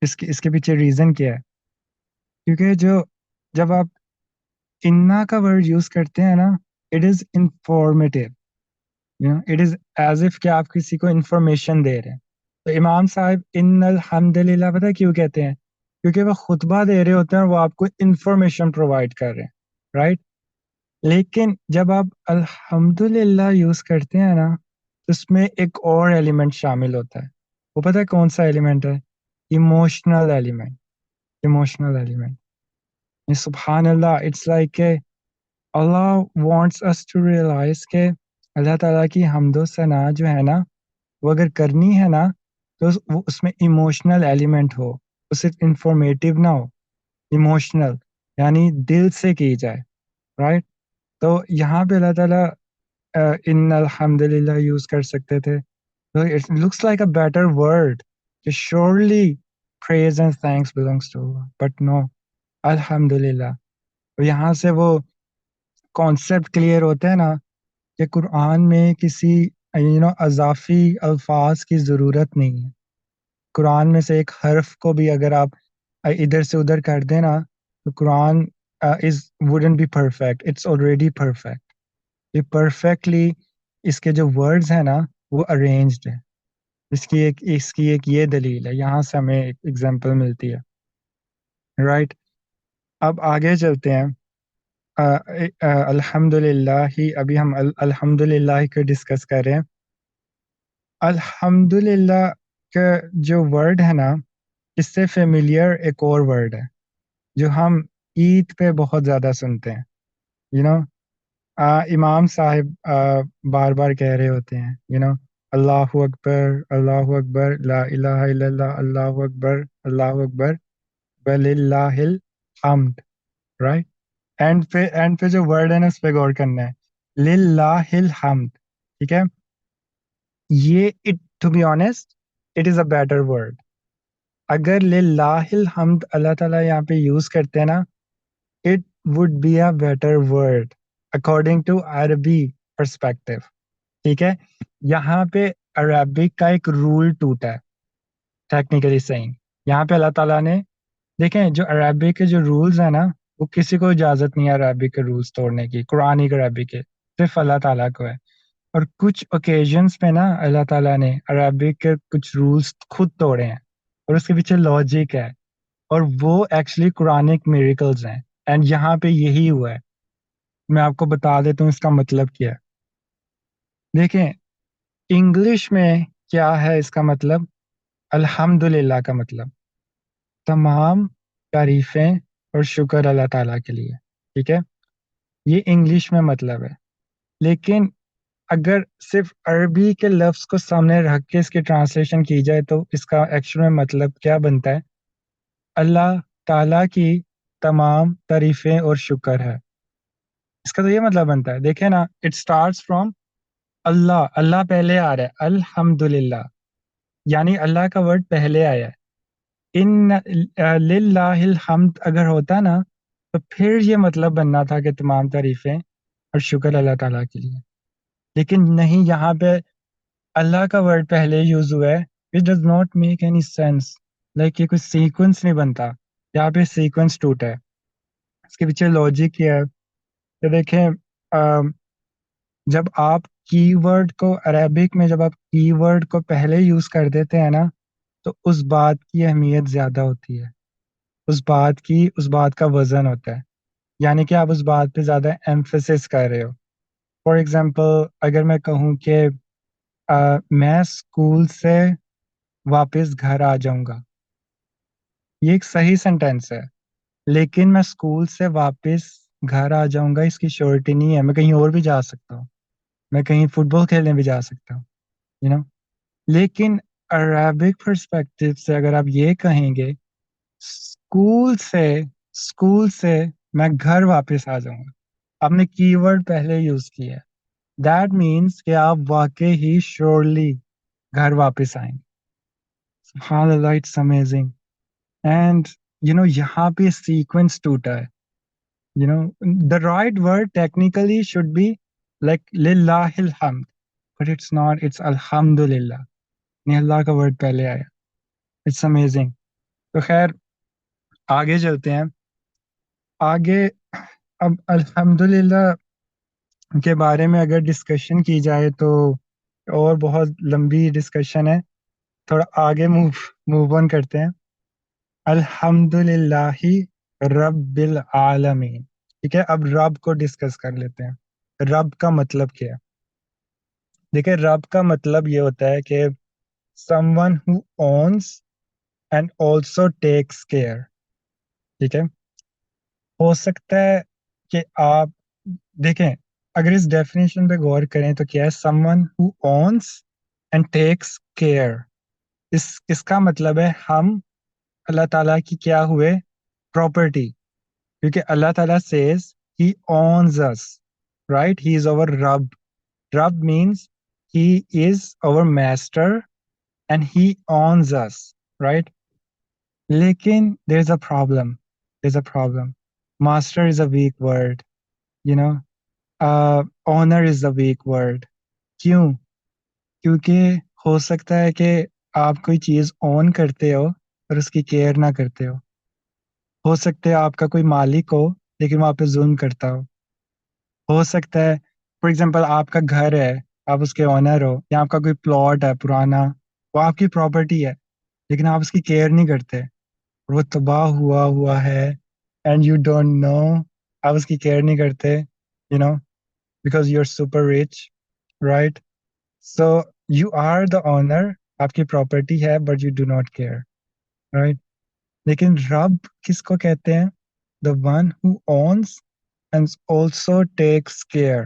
Speaker 1: اس کے پیچھے ریزن کیا ہے؟ کیونکہ جب آپ انا کا ورڈ یوز کرتے ہیں نا، it is informative, it is as if کہ آپ کسی کو انفارمیشن دے رہے ہیں. تو امام صاحب ان الحمدللہ پتہ کیوں کہتے ہیں؟ کیونکہ وہ خطبہ دے رہے ہوتے ہیں اور وہ آپ کو انفارمیشن پرووائڈ کر رہے ہیں، رائٹ. لیکن جب آپ الحمدللہ یوز کرتے ہیں نا، تو اس میں ایک اور ایلیمنٹ شامل ہوتا ہے. وہ پتہ ہے کون سا ایلیمنٹ ہے؟ Emotional element. Emotional element. سبحان اللہ، اٹس لائک کہ اللہ وانٹس اس ٹو ریئلائز کہ اللہ تعالیٰ کی حمد و ثنا جو ہے نا، وہ اگر کرنی ہے نا تو وہ اس میں ایموشنل ایلیمنٹ ہو، وہ صرف انفارمیٹیو نہ ہو، ایموشنل، یعنی دل سے کی جائے، رائٹ. تو یہاں پہ اللہ تعالیٰ ان الحمدللہ یوز کر سکتے تھے. تو it looks like a better word کہ surely praise and thanks belongs to Allah, but no، الحمدللہ. تو یہاں سے وہ کانسیپٹ کلیئر ہوتا ہے نا کہ قرآن میں کسی اضافی الفاظ کی ضرورت نہیں ہے. قرآن میں سے ایک حرف کو بھی اگر آپ ادھر سے ادھر کر دیں نا تو قرآن wouldn't be perfect, it's already perfect. یہ پرفیکٹلی اس کے جو ورڈز ہیں نا وہ ارینجڈ ہیں. اس کی ایک یہ دلیل ہے، یہاں سے ہمیں ایک ایگزامپل ملتی ہے، رائٹ. اب آگے چلتے ہیں. الحمدللہ ہی، ابھی ہم الحمدللہ کو ڈسکس کر رہے ہیں. الحمدللہ کا جو ورڈ ہے نا، اس سے فیملیئر ایک اور ورڈ ہے جو ہم عید پہ بہت زیادہ سنتے ہیں. امام صاحب بار بار کہہ رہے ہوتے ہیں اللہ اکبر، اللہ اکبر، لا الہ الا اللہ، اللہ اکبر، اللہ اکبر، وللہ الحمد، رائٹ. اینڈ پہ جو ورڈ ہے نا اس پہ غور کرنا ہے، للہ الحمد. ٹھیک ہے، یہ to be honest it is a better word. اگر للہ الحمد اللہ تعالیٰ یہاں پہ یوز کرتے ہیں نا، it would be a better word according to عربی پرسپیکٹو. ٹھیک ہے، یہاں پہ عربک کا ایک رول ٹوٹا ہے ٹیکنیکلی صحیح. یہاں پہ اللہ تعالیٰ نے دیکھیں جو عربک کے جو رولز ہیں نا، وہ کسی کو اجازت نہیں ہے عربک کے رولز توڑنے کی، قرآنی عربک کے صرف اللہ تعالیٰ کو ہے. اور کچھ اوکیزنس پہ نا اللہ تعالیٰ نے عربک کے کچھ رولز خود توڑے ہیں، اور اس کے پیچھے لاجک ہے، اور وہ ایکچولی قرآنک میریکلز ہیں. اینڈ یہاں پہ یہی ہوا ہے. میں آپ کو بتا دیتا ہوں اس کا مطلب کیا ہے. دیکھیں انگلش میں کیا ہے اس کا مطلب، الحمدللہ کا مطلب تمام تعریفیں اور شکر اللہ تعالیٰ کے لیے. ٹھیک ہے، یہ انگلش میں مطلب ہے. لیکن اگر صرف عربی کے لفظ کو سامنے رکھ کے اس کی ٹرانسلیشن کی جائے تو اس کا ایکچوئل میں مطلب کیا بنتا ہے، اللہ تعالیٰ کی تمام تعریفیں اور شکر ہے. اس کا تو یہ مطلب بنتا ہے. دیکھیں نا، اٹ اسٹارٹس فرام اللہ، اللہ پہلے آ رہا ہے، الحمدللہ یعنی اللہ کا ورڈ پہلے آیا ہے. ان للہ الحمد اگر ہوتا نا تو پھر یہ مطلب بننا تھا کہ تمام تعریفیں اور شکر اللہ تعالیٰ کے لیے. لیکن نہیں، یہاں پہ اللہ کا ورڈ پہلے یوز ہوا ہے. It does not make any sense, like یہ کوئی سیکوینس نہیں بنتا. یہاں پہ سیکوینس ٹوٹا ہے. اس کے پیچھے لاجک یہ ہے کہ دیکھیں جب آپ کی ورڈ کو عربک میں جب آپ کی ورڈ کو پہلے یوز کر دیتے ہیں نا تو اس بات کی اہمیت زیادہ ہوتی ہے، اس بات کا وزن ہوتا ہے. یعنی کہ آپ اس بات پہ زیادہ ایمفیسس کر رہے ہو. فار ایگزامپل اگر میں کہوں کہ میں اسکول سے واپس گھر آ جاؤں گا، یہ ایک صحیح سینٹینس ہے. لیکن میں اسکول سے واپس گھر آ جاؤں گا اس کی شیورٹی نہیں ہے. میں کہیں اور بھی جا سکتا ہوں، میں کہیں فٹ بال کھیلنے بھی جا سکتا ہوں، یو نو. لیکن عربک پرسپیکٹو سے اگر آپ یہ کہیں گے اسکول سے میں گھر واپس آ جاؤں گا، آپ نے کی ورڈ پہلے یوز کیا ہے. دیٹ مینس کہ آپ واقعی ہی شیورلی گھر واپس آئیں گے. سبحان اللہ، اٹس امیزنگ. اینڈ یہاں پہ سیکوینس ٹوٹا ہے. the right word technically should be like للہ الحمد, but it's not, it's الحمدللہ. نہیں، اللہ کا ورڈ پہلے آیا. It's amazing. تو خیر آگے چلتے ہیں. آگے اب الحمدللہ کے بارے میں اگر ڈسکشن کی جائے تو اور بہت لمبی ڈسکشن ہے. تھوڑا آگے موو آن کرتے ہیں. الحمدللہ رب العالمین. ٹھیک ہے، اب رب کو ڈسکس کر لیتے ہیں. رب کا مطلب کیا ہے؟ دیکھیں رب کا مطلب یہ ہوتا ہے کہ someone who owns and also takes care. ٹھیک ہے، ہو سکتا ہے کہ آپ دیکھیں اگر اس ڈیفینیشن پہ غور کریں تو کیا ہے، someone who owns and takes care. اس کا مطلب ہے ہم اللہ تعالیٰ کی کیا ہوئے پراپرٹی، کیونکہ اللہ تعالیٰ says he owns us, right? He is our Rabb. Rabb means he is our master and he owns us, right? لیکن there's a problem. Master is a weak word, owner is a weak word. کیوں؟ کیونکہ ہو سکتا ہے کہ آپ کوئی چیز اون کرتے ہو اور اس کی کیئر نہ کرتے ہو سکتا ہے آپ کا کوئی مالک ہو لیکن وہاں پہ ظلم کرتا ہو سکتا ہے فار ایگزامپل آپ کا گھر ہے، آپ اس کے اونر ہو، یا آپ کا کوئی پلاٹ ہے پرانا، وہ آپ کی پراپرٹی ہے لیکن آپ اس کی کیئر نہیں کرتے، وہ تباہ ہوا ہے اینڈ یو ڈونٹ نو، آپ اس کی کیئر نہیں کرتے، because you are super rich, right? So you are the owner, آپ کی پراپرٹی ہے but you do not care, right? لیکن رب کس کو کہتے ہیں؟ The one who owns and also takes care.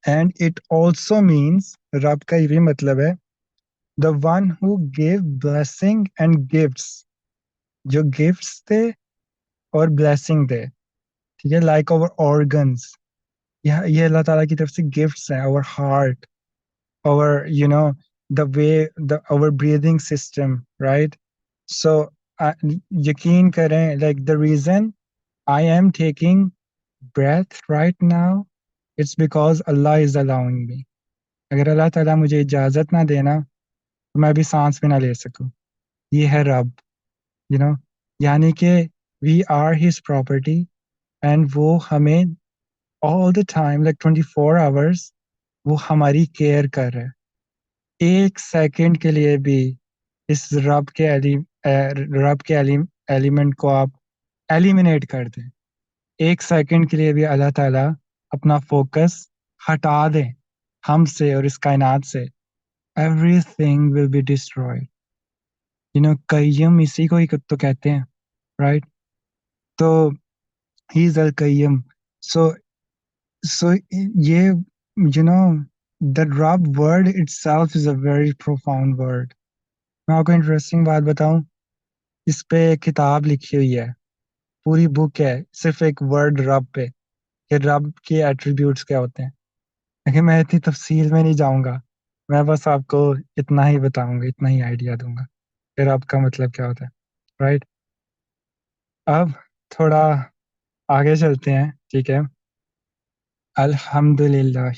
Speaker 1: And it also means رب کا یہ بھی مطلب ہے the one who gave blessing and gifts, جو gifts دے اور blessing دے. ٹھیک ہے, like our organs, یہ اللہ تعالیٰ کی طرف سے gifts ہیں. our heart, our the way our breathing system, right? So یقین کریں, like the reason I am taking breath right now, it's because Allah is allowing me. اگر اللہ تعالیٰ مجھے اجازت نہ دینا تو میں بھی سانس بھی نہ لے سکوں. یہ ہے رب, یعنی کہ we are his property, and وہ ہمیں all the time, like 24 hours, وہ ہماری کیئر کر رہے. ایک سیکنڈ کے لیے بھی اس رب کے ایلیمنٹ کو آپ ایلیمنیٹ کر دیں, ایک سیکنڈ کے لیے بھی اللہ تعالیٰ اپنا فوکس ہٹا دیں ہم سے اور اس کائنات سے, everything will be destroyed. قیم اسی کو ہی تو کہتے ہیں, right? تو he is al-Qayyum. So یہ the Rab word itself is a very profound word. میں آپ کو انٹرسٹنگ بات بتاؤں, اس پہ کتاب لکھی ہوئی ہے, پوری بک ہے صرف ایک ورڈ رب پہ, کہ رب کے ایٹریبیوٹس کیا ہوتے ہیں. لیکن میں اتنی تفصیل میں نہیں جاؤں گا, میں بس آپ کو اتنا ہی بتاؤں گا, اتنا ہی آئیڈیا دوں گا کہ رب کا مطلب کیا ہوتا ہے, رائٹ؟ اب تھوڑا آگے چلتے ہیں, ٹھیک ہے. الحمدللہ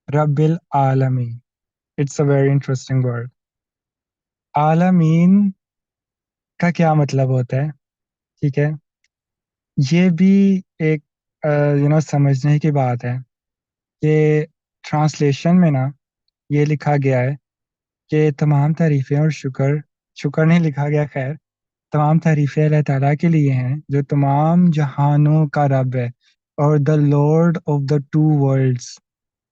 Speaker 1: رب العالمین, it's a very interesting word. عالمین کا کیا مطلب ہوتا ہے, ٹھیک ہے؟ یہ بھی ایک سمجھنے کی بات ہے کہ ٹرانسلیشن میں نا یہ لکھا گیا ہے کہ تمام تعریفیں اور شکر نہیں لکھا گیا, خیر تمام تعریفیں اللہ تعالیٰ کے لیے ہیں جو تمام جہانوں کا رب ہے, اور the Lord of the two worlds,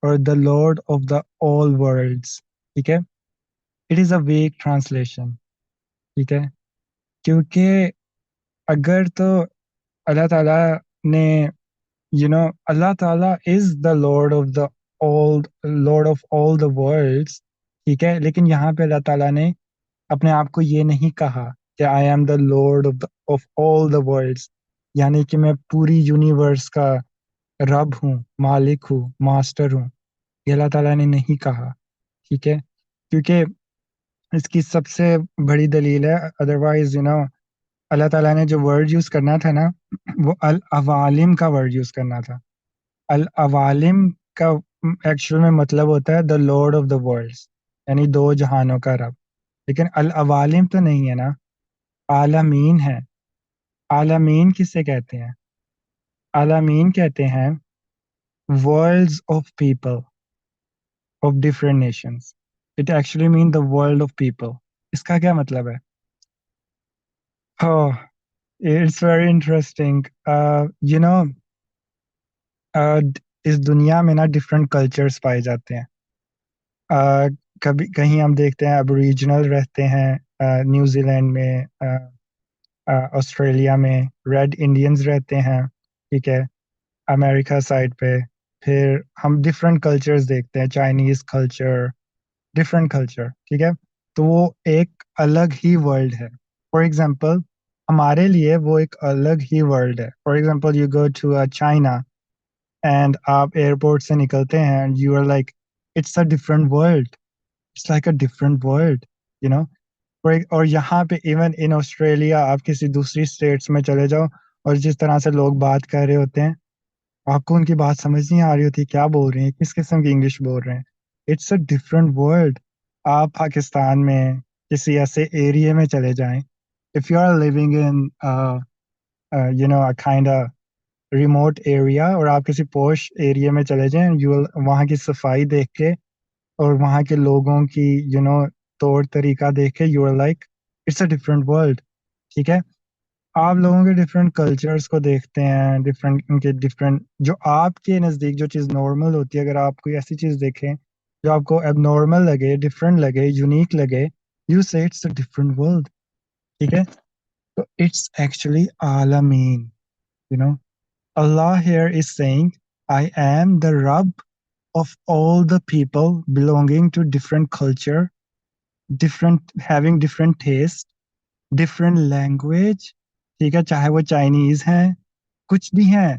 Speaker 1: اور the Lord of the all worlds. ٹھیک ہے, it is a vague translation. ٹھیک ہے, کیونکہ اگر تو اللہ تعالیٰ نے اللہ تعالیٰ is the Lord of all the worlds, ٹھیک ہے, لیکن یہاں پہ اللہ تعالیٰ نے اپنے آپ کو یہ نہیں کہا کہ I am the Lord of all the worlds, یعنی کہ میں پوری یونیورس کا رب ہوں, مالک ہوں, ماسٹر ہوں. یہ اللہ تعالیٰ نے نہیں کہا, ٹھیک ہے, کیونکہ اس کی سب سے بڑی دلیل ہے, ادروائز اللہ تعالیٰ نے جو ورڈ یوز کرنا تھا نا, وہ العوالم کا ورڈ یوز کرنا تھا. العوالم کا ایکچوئل میں مطلب ہوتا ہے the Lord of the worlds, یعنی دو جہانوں کا رب. لیکن العوالم تو نہیں ہے نا, عالمین ہے. عالمین کسے کہتے ہیں؟ عالمین کہتے ہیں worlds of people of different nations. It actually means the world of people. اس کا کیا مطلب ہے؟ Oh, it's very interesting. اس دنیا میں نا ڈفرینٹ کلچرز پائے جاتے ہیں. کبھی کہیں ہم دیکھتے ہیں ابوریجنل رہتے ہیں, نیوزی لینڈ میں, آسٹریلیا میں ریڈ انڈینز رہتے ہیں, ٹھیک ہے, امریکہ سائڈ پہ. پھر ہم ڈفرینٹ کلچرز دیکھتے ہیں, چائنیز کلچر, ڈفرینٹ کلچر, ٹھیک ہے. تو وہ ایک الگ ہی ورلڈ ہے. فار ایگزامپل ہمارے لیے وہ ایک الگ ہی ورلڈ ہے. For example you go to China and آپ ایئرپورٹ سے نکلتے ہیں and you are like it's a different world, it's like a different world, اور یہاں پہ ایون ان آسٹریلیا آپ کسی دوسری اسٹیٹس میں چلے جاؤ اور جس طرح سے لوگ بات کر رہے ہوتے ہیں آپ کو ان کی بات سمجھ نہیں آ رہی ہوتی, کیا بول رہے ہیں, کس قسم کی انگلش بول رہے ہیں. It's a different world. آپ پاکستان میں کسی ایسے ایریے میں چلے جائیں, if you are living in a kind of remote area, اور آپ کسی پوش ایریے میں چلے جائیں, وہاں کی صفائی دیکھ کے اور وہاں کے لوگوں کی طور طریقہ دیکھ کے you are like it's a different world. ٹھیک ہے, آپ لوگوں کے ڈفرینٹ کلچرز کو دیکھتے ہیں, ڈفرینٹ جو آپ کے نزدیک جو چیز نارمل ہوتی ہے, اگر آپ کوئی ایسی چیز دیکھیں جو آپ کو اب نارمل لگے, ڈفرینٹ لگے, یونیک لگے, you say it's a different world. ٹھیک ہے, تو it's actually عالمین. Allah here is saying I am the Rabb of all the people belonging to different culture, having different taste, different language. ٹھیک ہے، چاہے وہ چائنیز ہیں، کچھ بھی ہیں،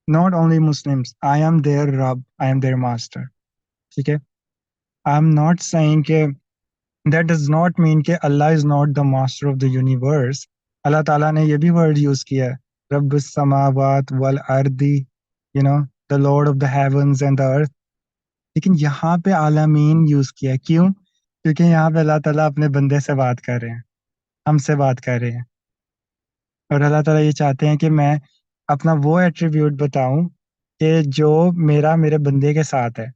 Speaker 1: not only Muslims. I am their Rabb, I am their master. ٹھیک ہے، I am not saying کہ that does not mean کہ Allah is not the master of the universe. اللہ تعالیٰ نے یہ بھی ورڈ یوز کیا ہے، رب السماوات والارض، the Lord of the heavens and the earth. لیکن یہاں پہ عالمین یوز کیا ہے، کیوں؟ کیونکہ یہاں پہ اللہ تعالیٰ اپنے بندے سے بات کر رہے ہیں، ہم سے بات کر رہے ہیں، اور اللہ تعالیٰ یہ چاہتے ہیں کہ میں اپنا وہ ایٹریبیوٹ بتاؤں کہ جو میرے بندے کے ساتھ ہے،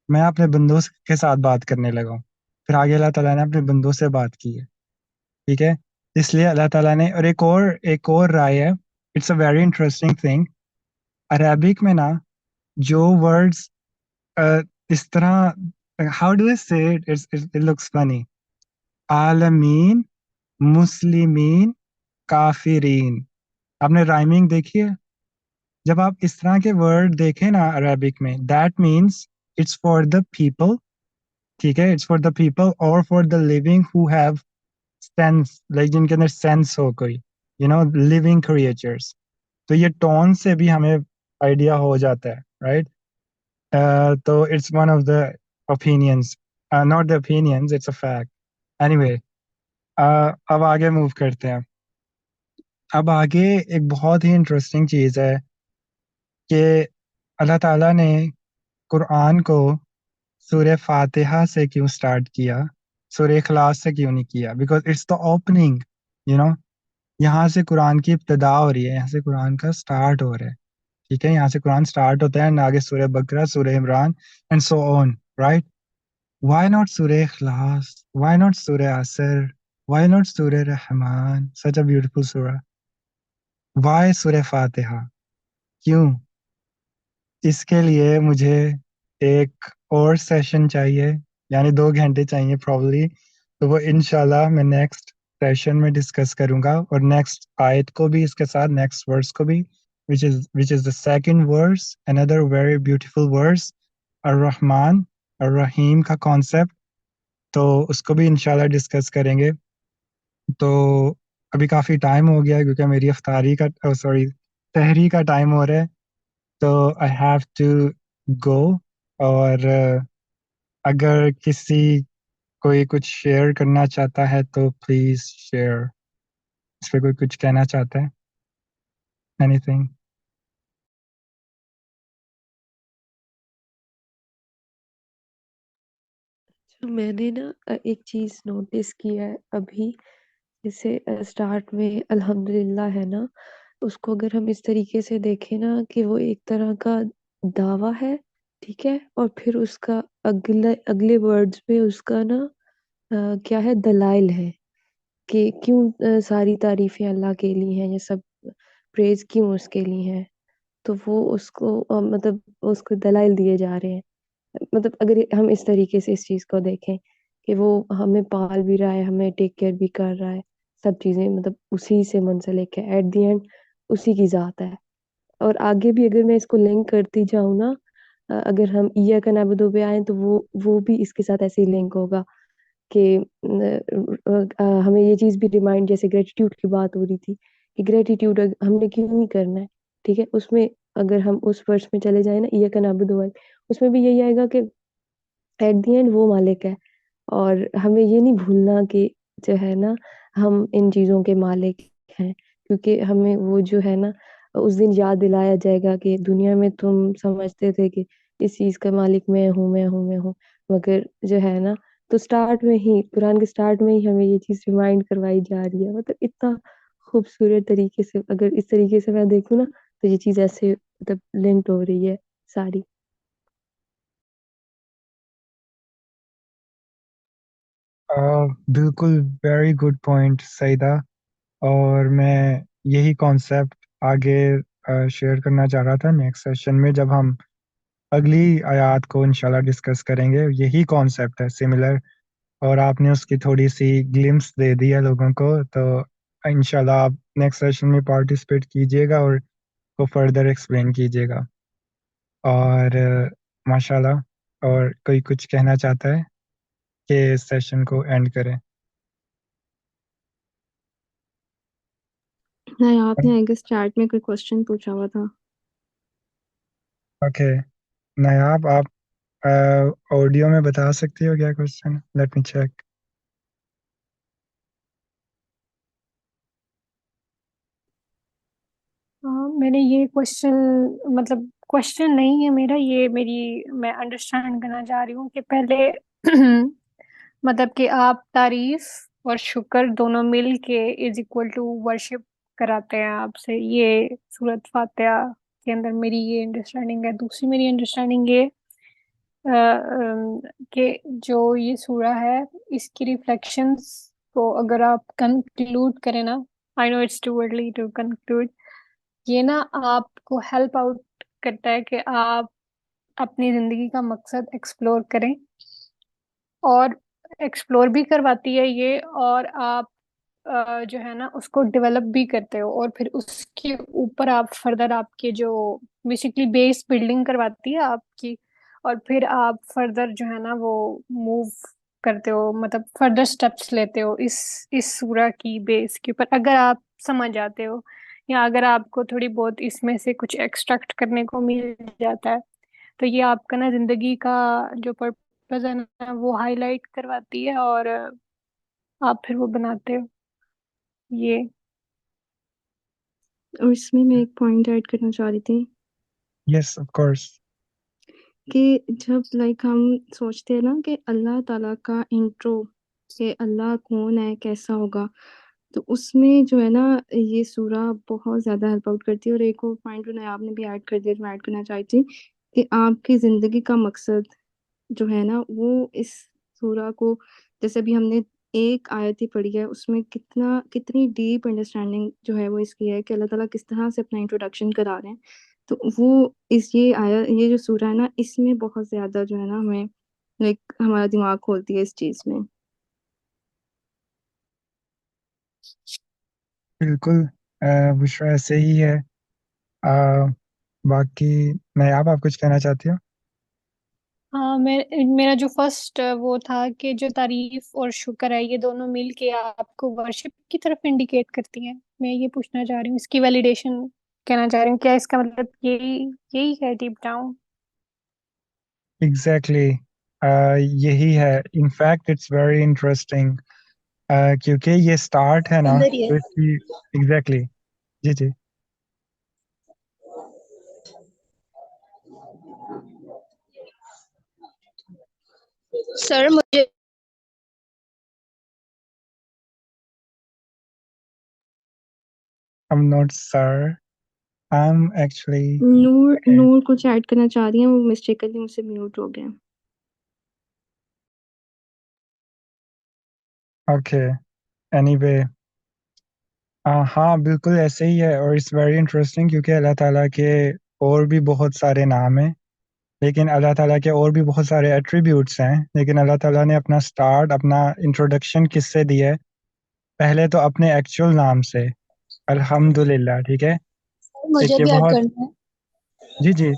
Speaker 1: میں اپنے بندوں کے ساتھ بات کرنے لگا ہوں۔ پھر آگے اللہ تعالیٰ نے اپنے بندوں سے بات کی ہے، ٹھیک ہے، اس لیے اللہ تعالیٰ نے، اور ایک اور رائے ہے، it's a very interesting thing, Arabic میں نا جو ورڈز اس طرح، ہاؤ ڈو آئی سے اٹ لکس فنی، عالمین، مسلمین، کافرین، آپ نے رائمنگ دیکھی ہے؟ جب آپ اس طرح کے ورڈ دیکھیں نا عربک میں، that means it's for the people, ٹھیک ہے، اٹس فار دا پیپل اور for the living who have sense, like جن کے اندر سینس ہو کوئی، لیونگ کریچرس۔ تو یہ ٹون سے بھی ہمیں آئیڈیا ہو جاتا ہے، رائٹ؟ تو it's one of the opinions, not the opinions, it's a fact. Anyway, اب آگے موو کرتے ہیں۔ اب آگے ایک بہت ہی انٹرسٹنگ چیز ہے کہ اللہ تعالیٰ نے قرآن کو سورہ فاتحہ سے کیوں سٹارٹ کیا، سورہ اخلاص سے کیوں نہیں کیا؟ بیکاز اٹس دا اوپننگ، یہاں سے قرآن کی ابتدا ہو رہی ہے، یہاں سے قرآن کا سٹارٹ ہو رہا ہے، ٹھیک ہے، یہاں سے قرآن سٹارٹ ہوتا ہے، آگے سورہ بقرہ، سورہ Imran and so on, right? Why not Surah Ikhlas? Why not Surah Asr? Why not Surah Rahman? Such a beautiful surah. Why Surah Fatiha? کیوں؟ اس کے لیے مجھے ایک اور سیشن چاہیے، یعنی 2 گھنٹے چاہیے probably، تو وہ انشاءاللہ میں نیکسٹ سیشن میں ڈسکس کروں گا، اور نیکسٹ آیت کو بھی اس کے ساتھ، نیکسٹ ورس کو بھی، which is the second verse, another very beautiful verse، الرحمن الرحیم کا کانسیپٹ، تو اس کو بھی انشاءاللہ ڈسکس کریں گے۔ تو ابھی کافی ٹائم ہو گیا ہے کیونکہ میری افطاری کا سحری کا ٹائم ہو رہا ہے، تو آئی ہیو ٹو گو، اور اگر کوئی کچھ شیئر کرنا چاہتا ہے تو پلیز شیئر، اس پہ کوئی کچھ کہنا چاہتا ہے؟ Any thing?
Speaker 4: میں نے نا ایک چیز نوٹس کیا ہے ابھی، جیسے اسٹارٹ میں الحمدللہ ہے نا، اس کو اگر ہم اس طریقے سے دیکھیں نا کہ وہ ایک طرح کا دعویٰ ہے، ٹھیک ہے، اور پھر اس کا اگلے ورڈز میں اس کا نا کیا ہے، دلائل ہے کہ کیوں ساری تعریفیں اللہ کے لیے ہیں، یہ سب پریز کیوں اس کے لیے ہیں، تو وہ اس کو مطلب اس کو دلائل دیے جا رہے ہیں۔ مطلب اگر ہم اس طریقے سے اس چیز کو دیکھیں کہ وہ ہمیں پال بھی رہا ہے، ہمیں ٹیک کیئر بھی کر رہا ہے، سب چیزیں مطلب اسی سے منسلک ہے، ایٹ دی اینڈ اسی کی ذات ہے۔ اور آگے بھی اگر میں اس کو لنک کرتی جاؤں نا، اگر ہم ایاک نعبد پہ آئیں تو وہ بھی اس کے ساتھ ایسے ہی لنک ہوگا کہ ہمیں یہ چیز بھی ریمائنڈ، جیسے گریٹیٹیوڈ کی بات ہو رہی تھی کہ گریٹیٹیوڈ ہم نے کیوں نہیں کرنا ہے، ٹھیک ہے، اس میں اگر ہم اس ورس میں چلے جائیں نا، ایاک نعبد، اس میں بھی یہی آئے گا کہ ایٹ دی اینڈ وہ مالک ہے، اور ہمیں یہ نہیں بھولنا کہ جو ہے نا ہم ان چیزوں کے مالک ہیں، کیونکہ ہمیں وہ جو ہے نا اس دن یاد دلایا جائے گا کہ دنیا میں تم سمجھتے تھے کہ اس چیز کا مالک میں ہوں میں ہوں میں ہوں، مگر جو ہے نا، تو سٹارٹ میں ہی، قرآن کے سٹارٹ میں ہی ہمیں یہ چیز ریمائنڈ کروائی جا رہی ہے، مطلب اتنا خوبصورت طریقے سے، اگر اس طریقے سے میں دیکھوں نا تو یہ چیز ایسے مطلب لنکڈ ہو رہی ہے ساری۔
Speaker 1: بالکل، ویری گڈ پوائنٹ سعیدہ، اور میں یہی کانسیپٹ آگے شیئر کرنا چاہ رہا تھا نیکسٹ سیشن میں، جب ہم اگلی آیات کو انشاءاللہ ڈسکس کریں گے۔ یہی کانسیپٹ ہے سملر، اور آپ نے اس کی تھوڑی سی گلمس دے دی ہے لوگوں کو، تو انشاءاللہ آپ نیکسٹ سیشن میں پارٹیسپیٹ کیجیے گا اور کو فردر ایکسپلین کیجیے گا۔ اور ماشاءاللہ. اور کوئی کچھ کہنا چاہتا ہے کہ اس سیشن کو اینڈ کریں؟
Speaker 2: نہیں آپ نے آئی گیس چیٹ میں کوئی کوشچن پوچھا ہوا تھا.
Speaker 1: اوکے نیاب، آپ آڈیو میں بتا سکتی ہو کیا کوشچن؟ Let me check.
Speaker 5: میں نے یہ کوشچن مطلب کوشچن نہیں ہے میرا، یہ میں انڈرسٹینڈ کرنا چاہ رہی ہوں کہ پہلے مطلب کہ آپ تعریف اور شکر دونوں مل کے از اکول ٹو ورشپ کراتے ہیں آپ سے، یہ سورت فاتحہ کے اندر میری یہ انڈرسٹینڈنگ ہے. دوسری میری انڈرسٹینڈنگ یہ کہ جو یہ سورہ ہے اس کی ریفلیکشنز کو اگر آپ کنکلوڈ کریں نا، I know it's too early to conclude, یہ نا آپ کو ہیلپ آؤٹ کرتا ہے کہ آپ اپنی زندگی کا مقصد ایکسپلور کریں، اور ایکسپلور بھی کرواتی ہے یہ، اور آپ جو ہے نا اس کو ڈیولپ بھی کرتے ہو، اور پھر اس کے اوپر آپ فردر آپ کے جو بیسکلی بیس بلڈنگ کرواتی ہے آپ کی، اور پھر آپ فردر جو ہے نا وہ موو کرتے ہو، مطلب فردر سٹیپس لیتے ہو اس سورہ کی بیس کے اوپر، اگر آپ سمجھ آتے ہو، یا اگر آپ کو تھوڑی بہت اس میں سے کچھ ایکسٹریکٹ کرنے کو مل جاتا ہے، تو یہ آپ کا نا زندگی کا جو پرپز ہے نا وہ ہائی لائٹ کرواتی ہے، اور آپ پھر وہ بناتے ہو یہ.
Speaker 2: اور اس میں ایک پوائنٹ ایڈ کرنا چاہ رہی تھی
Speaker 1: یس آف کورس.
Speaker 2: کہ جب لائک ہم سوچتے ہیں نا کہ اللہ تعالیٰ کا انٹرو، کہ اللہ کون ہے، کیسا ہوگا، تو اس میں جو ہے نا یہ سورہ بہت زیادہ ہیلپ آؤٹ کرتی ہے. اور ایک اور پوائنٹ جو آپ نے بھی ایڈ کر دیا جو میں ایڈ کرنا چاہتی تھی، کہ آپ کی زندگی کا مقصد جو ہے نا وہ اس سورہ کو، جیسے ابھی ہم نے ایک آیت ہی پڑھی ہے، اس میں کتنی ڈیپ انڈرسٹینڈنگ جو ہے وہ اس کی ہے کہ اللہ تعالیٰ کس طرح سے اپنا انٹروڈکشن کرا رہے ہیں. تو وہ یہ جو سورہ ہے نا اس میں بہت زیادہ جو ہے نا ہمیں لائک ہمارا دماغ کھولتی ہے اس چیز میں.
Speaker 1: بالکل بشرا ایسے ہی ہے. باقی نیاب آپ کچھ کہنا چاہتی ہو؟
Speaker 5: ہاں میرا جو فرسٹ وہ تھا کہ جو تعریف اور شکر ہے یہ دونوں مل کے آپ کو ورشپ کی طرف انڈیکیٹ کرتی ہیں. میں یہ پوچھنا چاہ رہی ہوں، اس کی ویلیڈیشن کہنا چاہ رہی ہوں، کیا اس کا مطلب یہی ہے ڈیپ ڈاؤن؟
Speaker 1: ایگزیکٹلی یہی ہے. In fact it's very interesting کیونکہ یہ اسٹارٹ ہے نا
Speaker 6: اندر ہی ہے.
Speaker 1: تو اس کی ایگزیکٹلی. جی جی
Speaker 6: سر مجھے
Speaker 1: I'm not sir. I'm actually
Speaker 2: نور کچھ ایڈ کرنا چاہ رہی ہیں، وہ مسٹیکلی مجھ سے میوٹ ہو گیا.
Speaker 1: okay. Anyway ہاں بالکل ایسے ہی ہے. اور اٹس ویری انٹرسٹنگ کیونکہ اللہ تعالیٰ کے اور بھی بہت سارے نام ہیں، لیکن اللہ تعالیٰ کے اور بھی بہت سارے ایٹریبیوٹس ہیں، لیکن اللہ تعالیٰ نے اپنا سٹارٹ، اپنا انٹروڈکشن کس سے دیا ہے؟ پہلے تو اپنے ایکچوئل نام سے، الحمدللہ. ٹھیک ہے،
Speaker 6: مجھے
Speaker 1: ایک یہ
Speaker 6: بھی ایڈ
Speaker 1: بہت.
Speaker 6: کرنا
Speaker 1: جی جی
Speaker 6: ہے.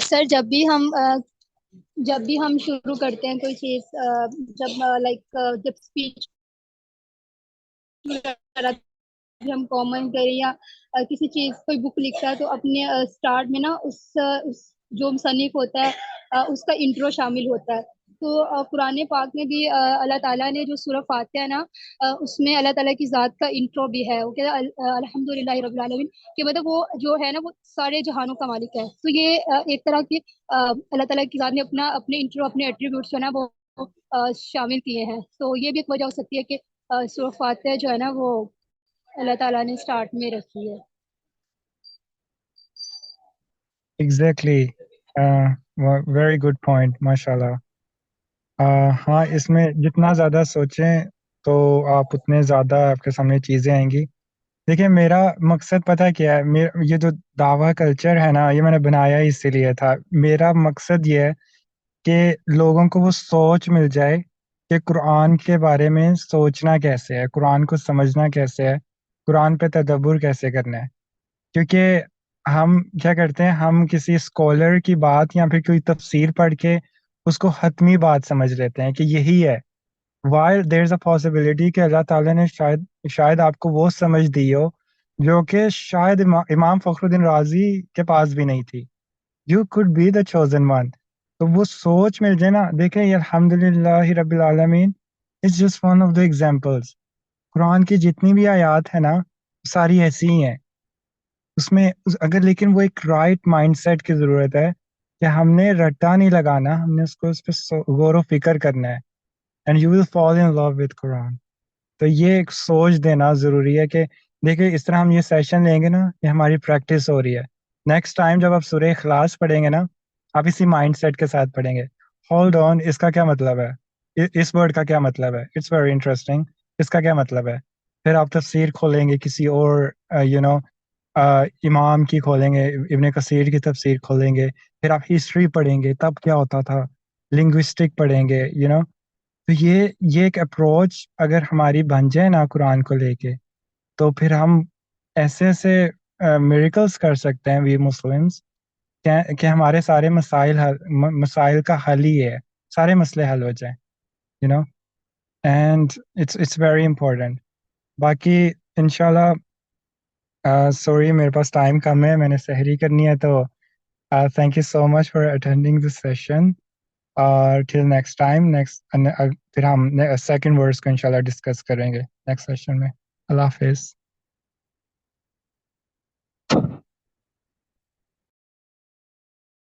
Speaker 6: سر جب بھی ہم شروع کرتے ہیں کوئی چیز، جب لائک جب اسپیچ ہم کامن کریں یا کسی چیز کوئی بک لکھتا ہے تو اپنے اسٹارٹ میں نا اس جو مصنف ہوتا ہے اس کا انٹرو شامل ہوتا ہے. تو قرآن پاک میں بھی اللہ تعالیٰ نے جو سورہ فاتحہ ہے نا اس میں اللہ تعالیٰ کی ذات کا انٹرو بھی ہے. وہ کہتا ہے الحمدللہ رب العالمین، کہ مطلب وہ جو ہے نا وہ سارے جہانوں کا مالک ہے. تو یہ ایک طرح کی اللہ تعالیٰ کی ذات نے اپنے انٹرو، اپنے ایٹریبیوٹس جو ہے نا وہ شامل کیے ہیں. تو یہ بھی ایک وجہ ہو سکتی ہے کہ سورہ فاتحہ جو ہے نا وہ اللہ تعالیٰ نے سٹارٹ میں رکھی ہے.
Speaker 1: ایگزیکٹلی. ویری گڈ پوائنٹ، ماشاء اللہ. ہاں اس میں جتنا زیادہ سوچیں تو آپ اتنے زیادہ آپ کے سامنے چیزیں آئیں گی. دیکھیں میرا مقصد پتہ کیا ہے؟ یہ جو دعویٰ کلچر ہے نا یہ میں نے بنایا ہی اسی لیے تھا. میرا مقصد یہ ہے کہ لوگوں کو وہ سوچ مل جائے کہ قرآن کے بارے میں سوچنا کیسے ہے، قرآن کو سمجھنا کیسے ہے، قرآن پہ تدبر کیسے کرنا ہے. کیونکہ ہم کیا کرتے ہیں، ہم کسی اسکالر کی بات یا پھر کوئی تفسیر پڑھ کے اس کو حتمی بات سمجھ لیتے ہیں کہ یہی ہے، while there is a possibility کہ اللہ تعالیٰ نے شاید آپ کو وہ سمجھ دی ہو جو کہ شاید امام فخر الدین رازی کے پاس بھی نہیں تھی. You could be the chosen one. تو وہ سوچ مل جائے نا. دیکھیں یہ الحمدللہ رب العالمین it's just one of the examples. قرآن کی جتنی بھی آیات ہیں نا ساری ایسی ہی ہیں. اس میں اگر لیکن وہ ایک رائٹ مائنڈ سیٹ کی ضرورت ہے کہ ہم نے رٹا نہیں لگانا، ہم نے اس کو اس پہ غور و فکر کرنا ہے. And you will fall in love with Quran. تو یہ ایک سوچ دینا ضروری ہے کہ دیکھیں اس طرح ہم یہ سیشن لیں گے نا، یہ ہماری پریکٹس ہو رہی ہے. نیکسٹ ٹائم جب آپ سورہ اخلاص پڑھیں گے نا، آپ اسی مائنڈ سیٹ کے ساتھ پڑھیں گے. ہولڈ آن، اس کا کیا مطلب ہے، اس ورڈ کا کیا مطلب ہے، اٹس ویری انٹرسٹنگ، اس کا کیا مطلب ہے. پھر آپ تفسیر کھولیں گے کسی اور امام کی کھولیں گے، ابن کثیر کی تفسیر کھولیں گے. پھر آپ ہسٹری پڑھیں گے، تب کیا ہوتا تھا، لنگوسٹک پڑھیں گے. تو یہ ایک اپروچ اگر ہماری بن جائے نا قرآن کو لے کے، تو پھر ہم ایسے ایسے میریکلس کر سکتے ہیں وی مسلمس کہ ہمارے سارے مسائل کا حل ہی ہے، سارے مسئلے حل ہو جائیں. And it's very important. باقی انشاءاللہ سوری میرے پاس ٹائم کم ہے، میں نے سحری کرنی ہے. تو thank you so much for attending this session. Till next time, پھر ہم سیکنڈ ورڈس کو انشاءاللہ ڈسکس کریں گے نیکسٹ سیشن میں. اللہ حافظ.